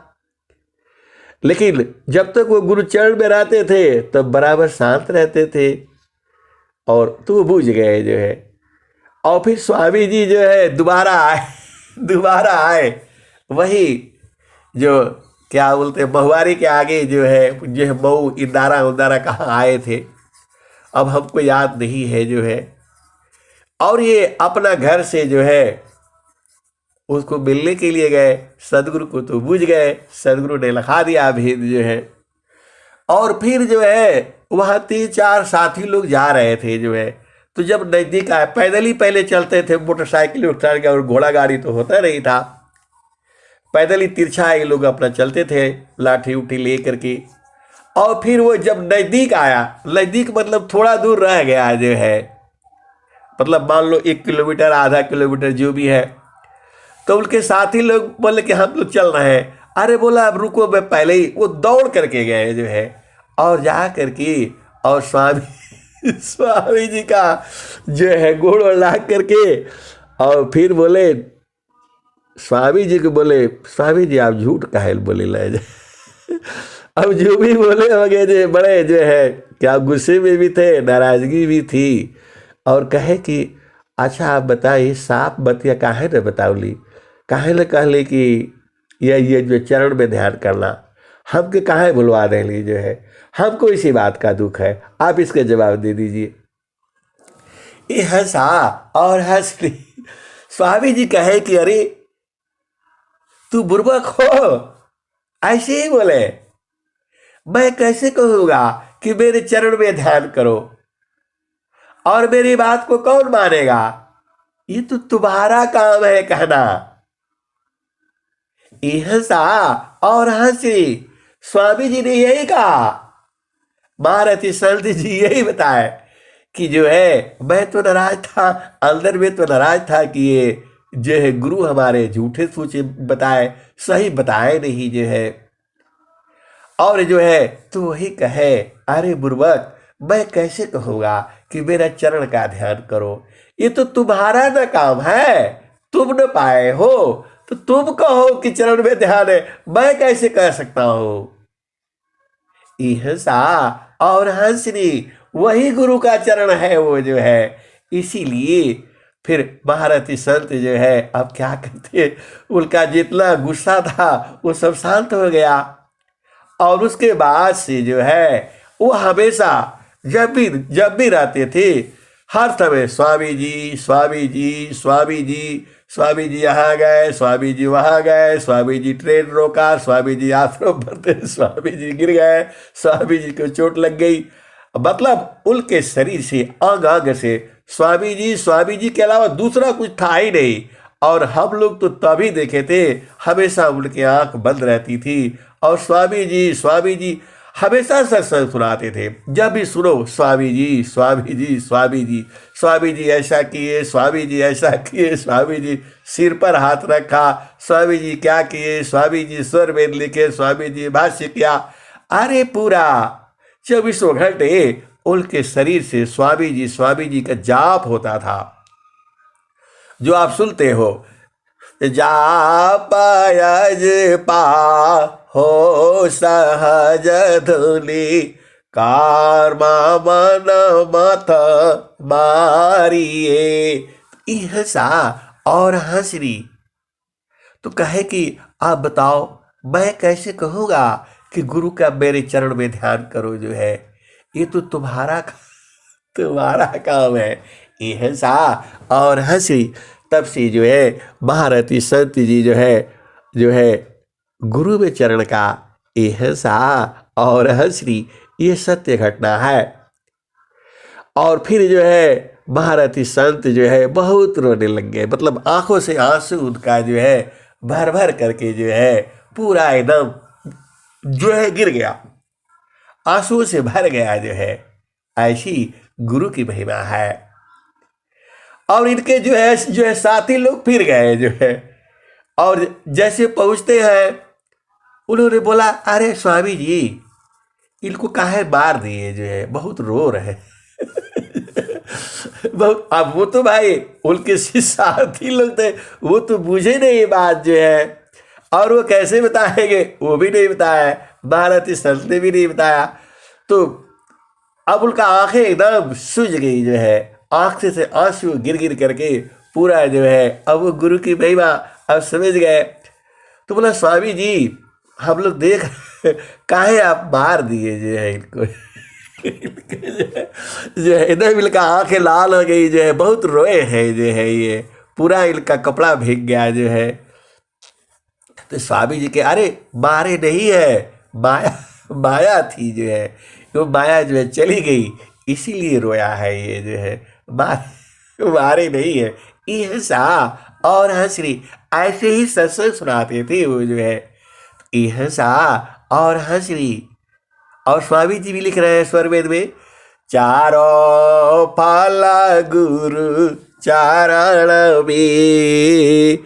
लेकिन जब तक वो गुरु चरण में रहते थे तब बराबर शांत रहते थे, और तो बूझ गए जो है। और फिर स्वामी जी जो है दोबारा आए दोबारा आए, वही जो क्या बोलते हैं महुआरी के आगे जो है मऊ इंदारा उदारा कहाँ आए थे, अब हमको याद नहीं है जो है। और ये अपना घर से जो है उसको मिलने के लिए गए, सदगुरु को तो बूझ गए, सदगुरु ने लिखा दिया भेद जो है। और फिर जो है वहाँ 3-4 साथी लोग जा रहे थे जो है, तो जब नज़दीक आए, पैदल ही पहले चलते थे, मोटरसाइकिल उठा के, और घोड़ा गाड़ी तो होता नहीं था, पैदल ही तिरछा ये लोग अपना चलते थे लाठी उठी ले करके। और फिर वो जब नज़दीक आया, नज़दीक मतलब थोड़ा दूर रह गया जो है, मतलब मान लो 1 किलोमीटर आधा किलोमीटर जो भी है, तो उनके साथी लोग बोले कि हम लोग चल रहे हैं। अरे बोला अब रुको, मैं पहले ही, वो दौड़ करके गए जो है, और जा करके और स्वामी जी का जो है गोड़ लाग करके, और फिर बोले स्वामी जी को, बोले स्वामी जी आप झूठ काहे बोले ले जाए अब जो भी बोले हो गए जो बड़े जो है क्या गुस्से में भी थे, नाराजगी भी थी, और कहे कि अच्छा आप बताइए साफ बतिया काहे न बतावली, काहे न कहले कि ये जो चरण में ध्यान करना हमके काहे भुलवा देली जो है, हमको इसी बात का दुख है, आप इसके जवाब दे दीजिए। ये हंसा और हंस ली। स्वामी जी कहे कि अरे तू बुर्बक हो, ऐसे ही बोले, मैं कैसे कहूँगा कि मेरे चरण में ध्यान करो, और मेरी बात को कौन मानेगा, ये तो तुम्हारा काम है कहना। हंसा और हंसी। स्वामी जी ने यही कहा, महारथी संत जी यही बताए कि जो है मैं तो नाराज था, अंदर में तो नाराज था कि ये जो है गुरु हमारे झूठे सूचे बताए, सही बताए नहीं जो है। और जो है तो वही कहे, अरे बुर्बक मैं कैसे कहूँगा कि मेरा चरण का ध्यान करो, ये तो तुम्हारा ना काम है, तुम न पाए हो तो तुम कहो कि चरण में ध्यान है, मैं कैसे कह सकता हूँ। हंसा और हंसनी, वही गुरु का चरण है वो जो है। इसीलिए फिर महारथी संत जो है अब क्या करते, उनका जितना गुस्सा था वो सब शांत हो गया। और उसके बाद से जो है वो हमेशा जब भी रहते थे, हर समय स्वामी जी स्वामी जी स्वामी जी, स्वामी जी यहाँ गए, स्वामी जी वहाँ गए, स्वामी जी ट्रेन रोका, स्वामी जी आश्रम भरते, स्वामी जी गिर गए, स्वामी जी को चोट लग गई, मतलब उनके शरीर से अंग अंग से स्वामी जी के अलावा दूसरा कुछ था ही नहीं। और हम लोग तो तभी देखे थे, हमेशा उनकी आंख बंद रहती थी, और स्वामी जी हमेशा सत्संग सुनाते थे। जब भी सुनो स्वामी जी स्वामी जी स्वामी जी, स्वामी जी ऐसा किए, स्वामी जी ऐसा किए, स्वामी जी सिर पर हाथ रखा, स्वामी जी क्या किए, स्वामी जी स्वर वेद लिखे, स्वामी जी भाष्य किया। अरे पूरा 24 घंटे उनके शरीर से स्वामी जी का जाप होता था, जो आप सुनते हो, जाप यज पा हो सहज धुली, कर्मा मन मत मारिए। हंसा और हंसरी, तो कहे कि आप बताओ मैं कैसे कहूँगा कि गुरु का मेरे चरण में ध्यान करो जो है, ये तो तुम्हारा काम है। ये हंसा और हंसी। तब से जो है महारथी संत जी जो है गुरु में चरण का ये हंसा और हंसरी, ये सत्य घटना है। और फिर जो है महारथी संत जो है बहुत रोने लग गए, मतलब आंखों से आंसू उनका जो है भर भर करके जो है पूरा एकदम जो है गिर गया, आंसुओं से भर गया जो है। ऐसी गुरु की महिमा है। और इनके जो है साथी लोग फिर गए जो है, और जैसे पहुंचते हैं उन्होंने बोला, अरे स्वामी जी इनको काहे मार दिए, जो है बहुत रो रहे बहुत। अब वो तो भाई उनके साथी लोग थे, वो तो बुझे नहीं ये बात जो है, और वो कैसे बताएंगे वो भी नहीं बताया, भारती संत ने भी नहीं बताया। तो अब उनका आंखें एकदम सूज गई जो है, आंख से आंसू गिर गिर करके पूरा जो है, अब वो गुरु की महिमा अब समझ गए। तो बोला, स्वामी जी हम लोग देख काहे आप मार दिए जो है इनको जो है एकदम इनका आंखें लाल हो गई जो है, बहुत रोए हैं जो है, ये पूरा इनका कपड़ा भीग गया जो है। तो स्वामी जी के, अरे मारे नहीं है, माया माया थी जो है, वो माया जो है चली गई, इसीलिए रोया है ये जो है, मारे नहीं है। ईहसा और हंसरी, ऐसे ही सत्संग सुनाते थे वो जो है, ईहसा और हंसरी। और स्वामी जी भी लिख रहे हैं स्वरवेद में, चारों फल गुरु चारण में,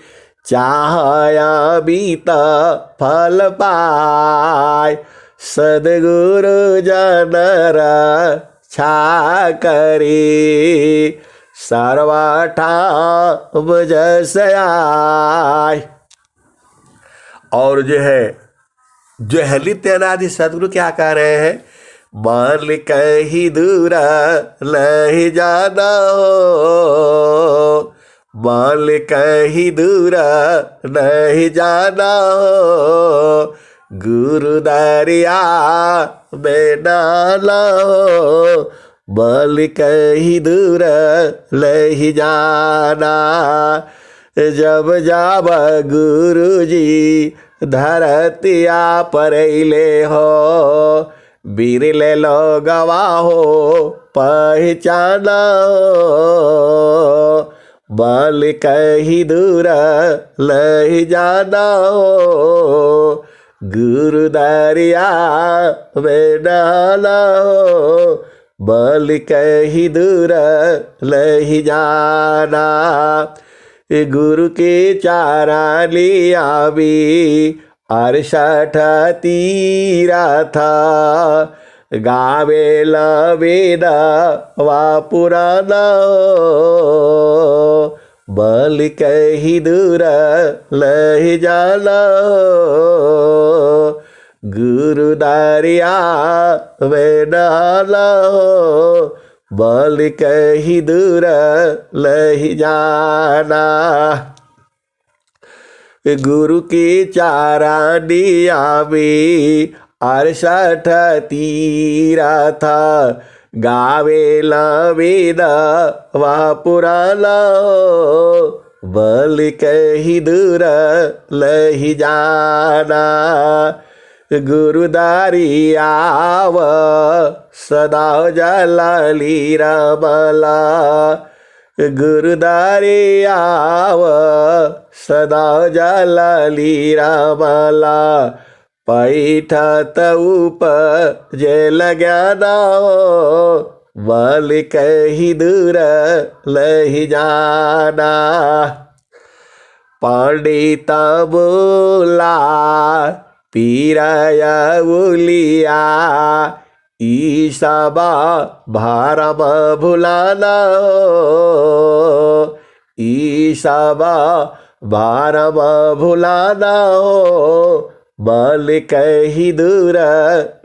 चाहया बीता फल पाय, सदगुरु जनर छा करे, सर्वठा जसयाय। और जो है नित्य अनादि सदगुरु क्या कह रहे हैं, मान कहीं दूर नहीं जाना हो, मान कहीं दूर नहीं जाना हो, गुरु दरिया में डाला हो, मान कहीं दूर नहीं जाना। जब जाब गुरु जी धरतिया पर ले हो, बिरले लो गवाहो पहचाना हो, बल कहीं दूर नहीं जाना हो, गुरु दरिया में डाला हो, बल कहीं दूर नहीं जाना। गुरु के चारा लिया भी अरसठ तीरा था, गावे लवेद वा पुराना, बल कहीं दूर नहीं जाना, गुरु दरिया में डाला, बल कहीं दूर नहीं जाना। गुरु की चारा दिया भी अरसठ तीरा था, गावे लवेद वा पुराना, बल कहीं दूर नहीं जाना। गुरुदारी आव सदा जलाली रमला, गुरुदारी आव सदा जलाली रमला, पैठत उप जेल ज्ञाना, बल कहीं दूर नहीं जाना। पंडिता बोला पीराया उलिया, ईसाबा भारम भुलाना, ईसाबा भारम भुलाना, बल कहीं दूर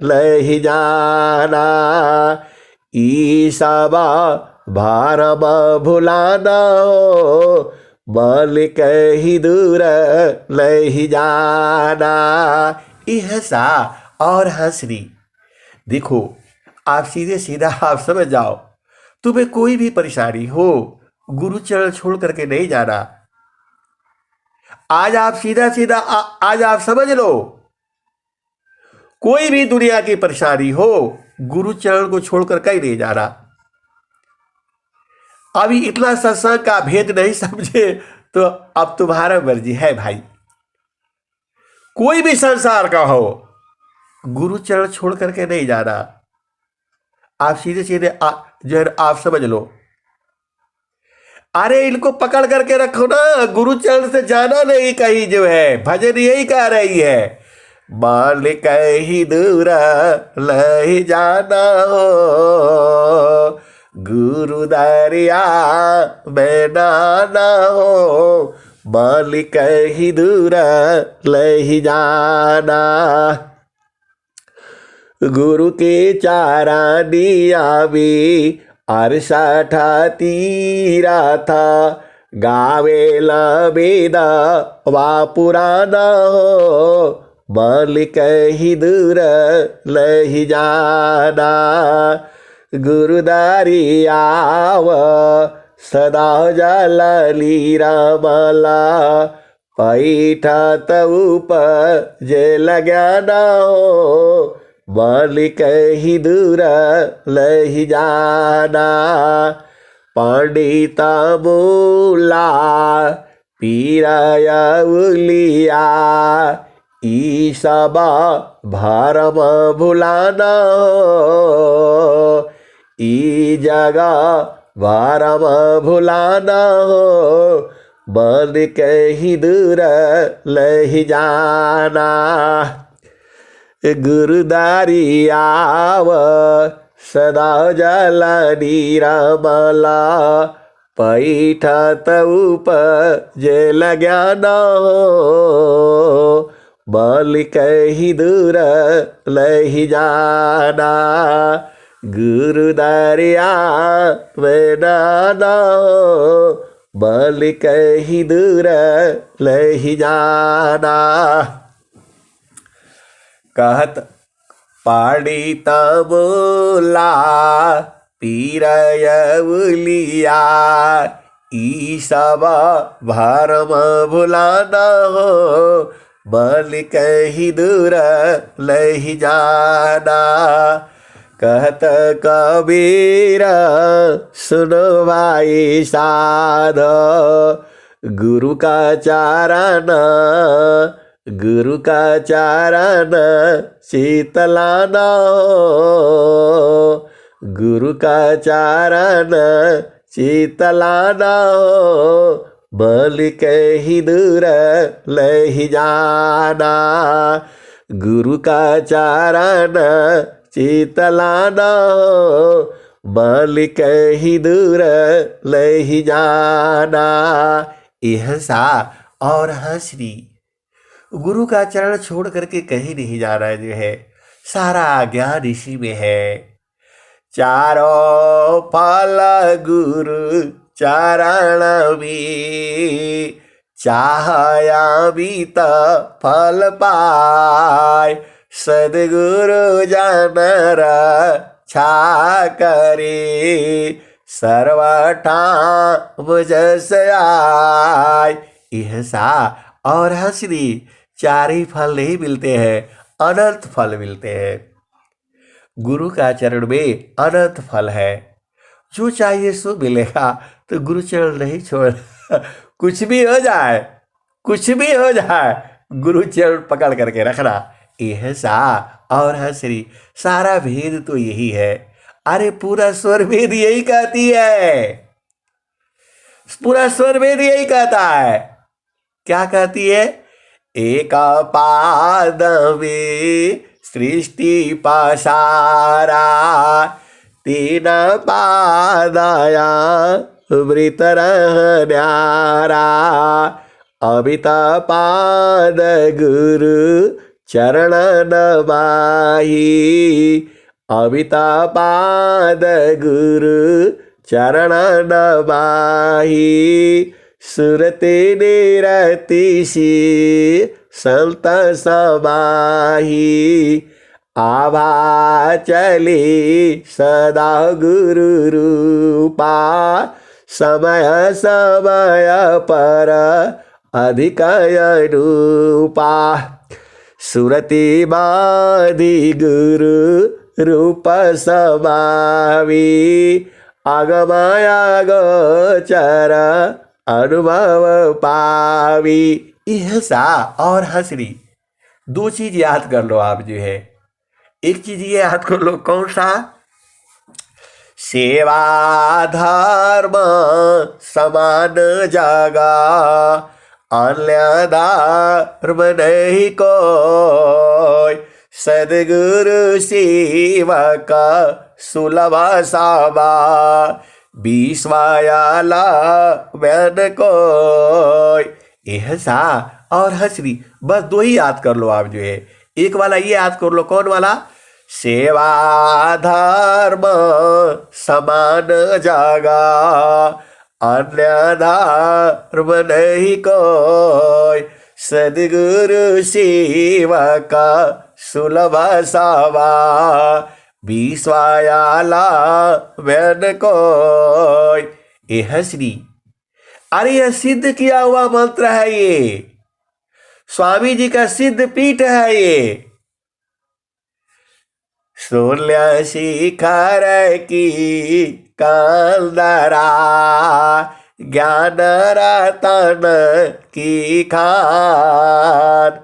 नहीं जाना। ईसाबा भारम भुलाना, बल कहीं दूर नहीं जाना। ईहसा और हंसरी, देखो आप सीधे सीधा आप समझ जाओ, तुम्हें कोई भी परेशानी हो गुरु चरण छोड़ करके नहीं जाना। आज आप सीधा सीधा आज आप समझ लो, कोई भी दुनिया की परेशानी हो गुरु चरण को छोड़कर कहीं नहीं जाना।
अभी इतना सत्संग का भेद नहीं समझे तो अब तुम्हारा मर्जी है भाई। कोई भी संसार का हो, गुरु चरण छोड़ करके नहीं जाना। आप सीधे सीधे जो है आप समझ लो, अरे इनको पकड़ करके रखो ना, गुरु चरण से जाना नहीं कहीं। जो है भजन यही कह रही है, मान कहीं दूर लही जाना हो, गुरु दरिया में नाना हो, मान कहीं दूर लही जाना। गुरु के चारानिया भी अरसा तीरा था, गावेला वेदा वा पुराना हो, मान कहीं दूर लही जाना। गुरुदारी आव सदा जलली रामला, पैठा तऊप जे लगाना हो, मान कहीं दूर लही जाना। पंडिता बोला पीराया उलिया, ई सबा भरम भुलाना हो, ई जगह भरम भुलाना हो, मान कहीं दूर लही जाना। गुरुदारी आव सदा जलनी रामला, पैठा तऊप जे लगाना हो, मान कहीं दूर लही जाना। गुरुदारिया में नाना हो, मान कहीं दूर लही जाना। कहत पंडिता बोला पीरय उलिया, ई सब भरम भुलाना हो, मान कहीं दूर लही जाना। कहत कबीर सुनो भाई साध, गुरु का चारण, गुरु का चारण शीतलाना हो, गुरु का चारण शीतलाना हो, मान कहीं दूर लही जाना। गुरु का चारण शीतलाना हो, मान कहीं दूर लही जाना। यह सा और हंसनी गुरु का चरण छोड़ करके कहीं नहीं जाना। जो है सारा ज्ञान इसी में है। चारों फल गुरु चरण में, चाहया बीत फल पाय, सदगुरु जन रक्षा करे, सर्वठा मुझस आय। यह सा और हंसनी चार ही फल नहीं मिलते हैं, अनंत फल मिलते हैं। गुरु का चरण में अनंत फल है, जो चाहिए सो मिलेगा। तो गुरु चरण नहीं छोड़, कुछ भी हो जाए, कुछ भी हो जाए, गुरु चरण पकड़ करके रखना। यह सा और हंसनी सारा भेद तो यही है। अरे पूरा स्वर भेद यही कहती है, पूरा स्वर भेद यही कहता है। क्या कहती है? एक पाद में सृष्टि पसारा, तीन पादया मृत न्यारा, अमिता पाद गुरु चरण नबाही, अमिता पाद गुरु चरण नबाही, सुरते निरतिशी संत समाही, आभा चली सदा गुरु रूपा, समय समय पर अधिक रूपा, सुरति बाधी गुरु रूप समावी,
आगमाया गोचर अनुभव पावी।
यह सा और हंसरी, दो चीज याद कर लो आप जो है। एक चीज ये याद कर लो, कौन सा? सेवा धर्म समान जागा, अन्य धर्म नहीं कोई, सदगुरु सेवक सुलभ सावा, विश्वायाला मैन कोई। यह सा और हंसरी, बस दो ही याद कर लो आप जो है। एक वाला ये याद कर लो, कौन वाला? सेवा धर्म समान जागा, अन्य धर्म नहीं कोई, सदगुरु सेवक सुलभ सावा, विश्वायाला मैन कोई। यह श्री, अरे यह सिद्ध किया हुआ मंत्र है, ये स्वामी जी का सिद्ध पीठ है ये। शून्य शिखर की कंदरा, ज्ञान रतन की खान,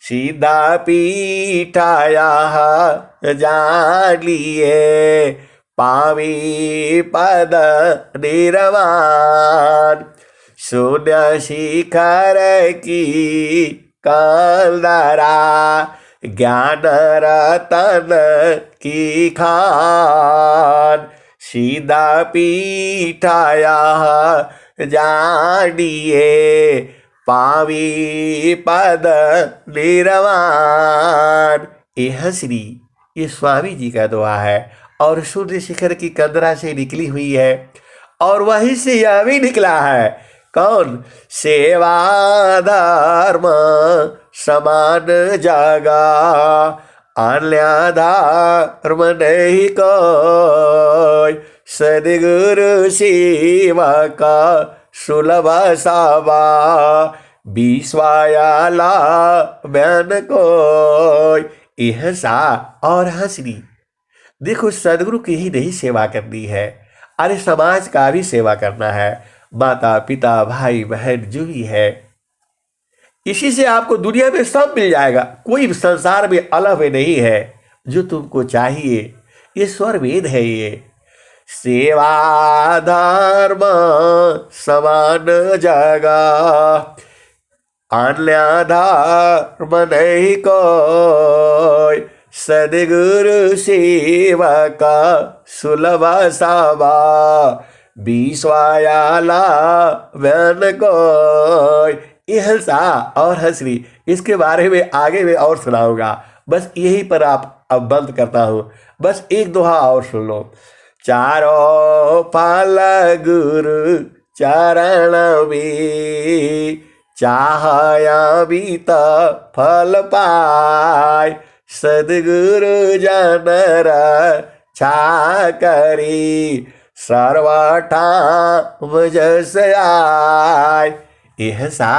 सीधा पीठाया जानिए, पावी पद निर्वाण। शून्य शिखर की कंदरा, ज्ञान रतन की खान, सीधा पीठाया जानिए, पावी पद निर्वाण। यह श्री, ये स्वामी जी का दुआ है और सूर्य शिखर की कंदरा से निकली हुई है और वहीं से यह भी निकला है। कौन? सेवा धर्म समान जागा, अन्य धर्म नहीं कोई, सदगुरु सेवक सुलभ सावा, विश्वायाला मैन कोई। यह सा और हंसरी, देखो सदगुरु की ही नहीं सेवा करनी है, अरे समाज का भी सेवा करना है। माता पिता भाई बहन जो भी है, इसी से आपको दुनिया में सब मिल जाएगा। कोई संसार में अलग में नहीं है। जो तुमको चाहिए ये स्वर वेद है। ये सेवा धर्म समान जगा, अन्य धर्म नहीं कोई, सदगुरु सेवक सुलभ सावा, विश्वायाला मैन कोई। यह सा और हंसरी, इसके बारे में आगे में और सुनाऊंगा, बस यही पर आप अब बंद करता हूँ। बस एक दोहा और सुन लो। चारों फल गुरु चरण में, चाहया बीत फल पाय, सदगुरु जनर छा करी, सर्वठाम जस आय। यह सा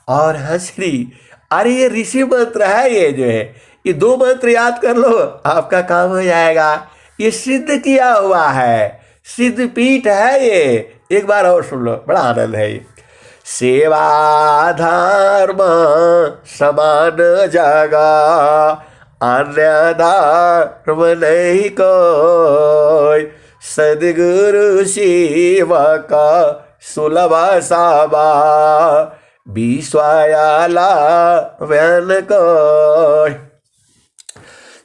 और हंसरी, अरे ये ऋषि मंत्र है। ये जो है ये दो मंत्र याद कर लो, आपका काम हो जाएगा। ये सिद्ध किया हुआ है, सिद्ध पीठ है ये। एक बार और सुन लो, बड़ा आनंद है ये। सेवा धर्म समान जगा, अन्य धर्म नहीं कोई, सदगुरु सेवक सुलभ सावा, विश्वायाला मैन कोई।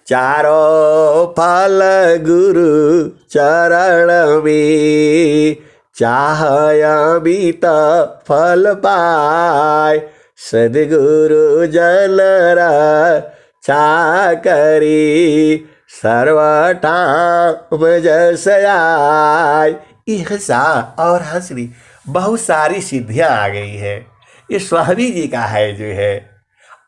चारों फल गुरु चरण में, चाहया बीत फल पाय, सदगुरु जनर छा करी, सर्वठाम जस आय। यह सा और हंसरी, बहुत सारी सिद्धियां आ गई है। ये स्वामी जी का है जो है,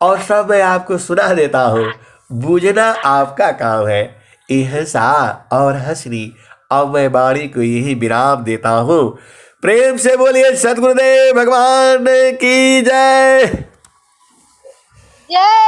और सब मैं आपको सुना देता हूँ, बूझना आपका काम है। यह सा और हंसरी, अब मैं वाणी को यही विराम देता हूँ। प्रेम से बोलिए सद्गुरुदेव भगवान की जय।
जय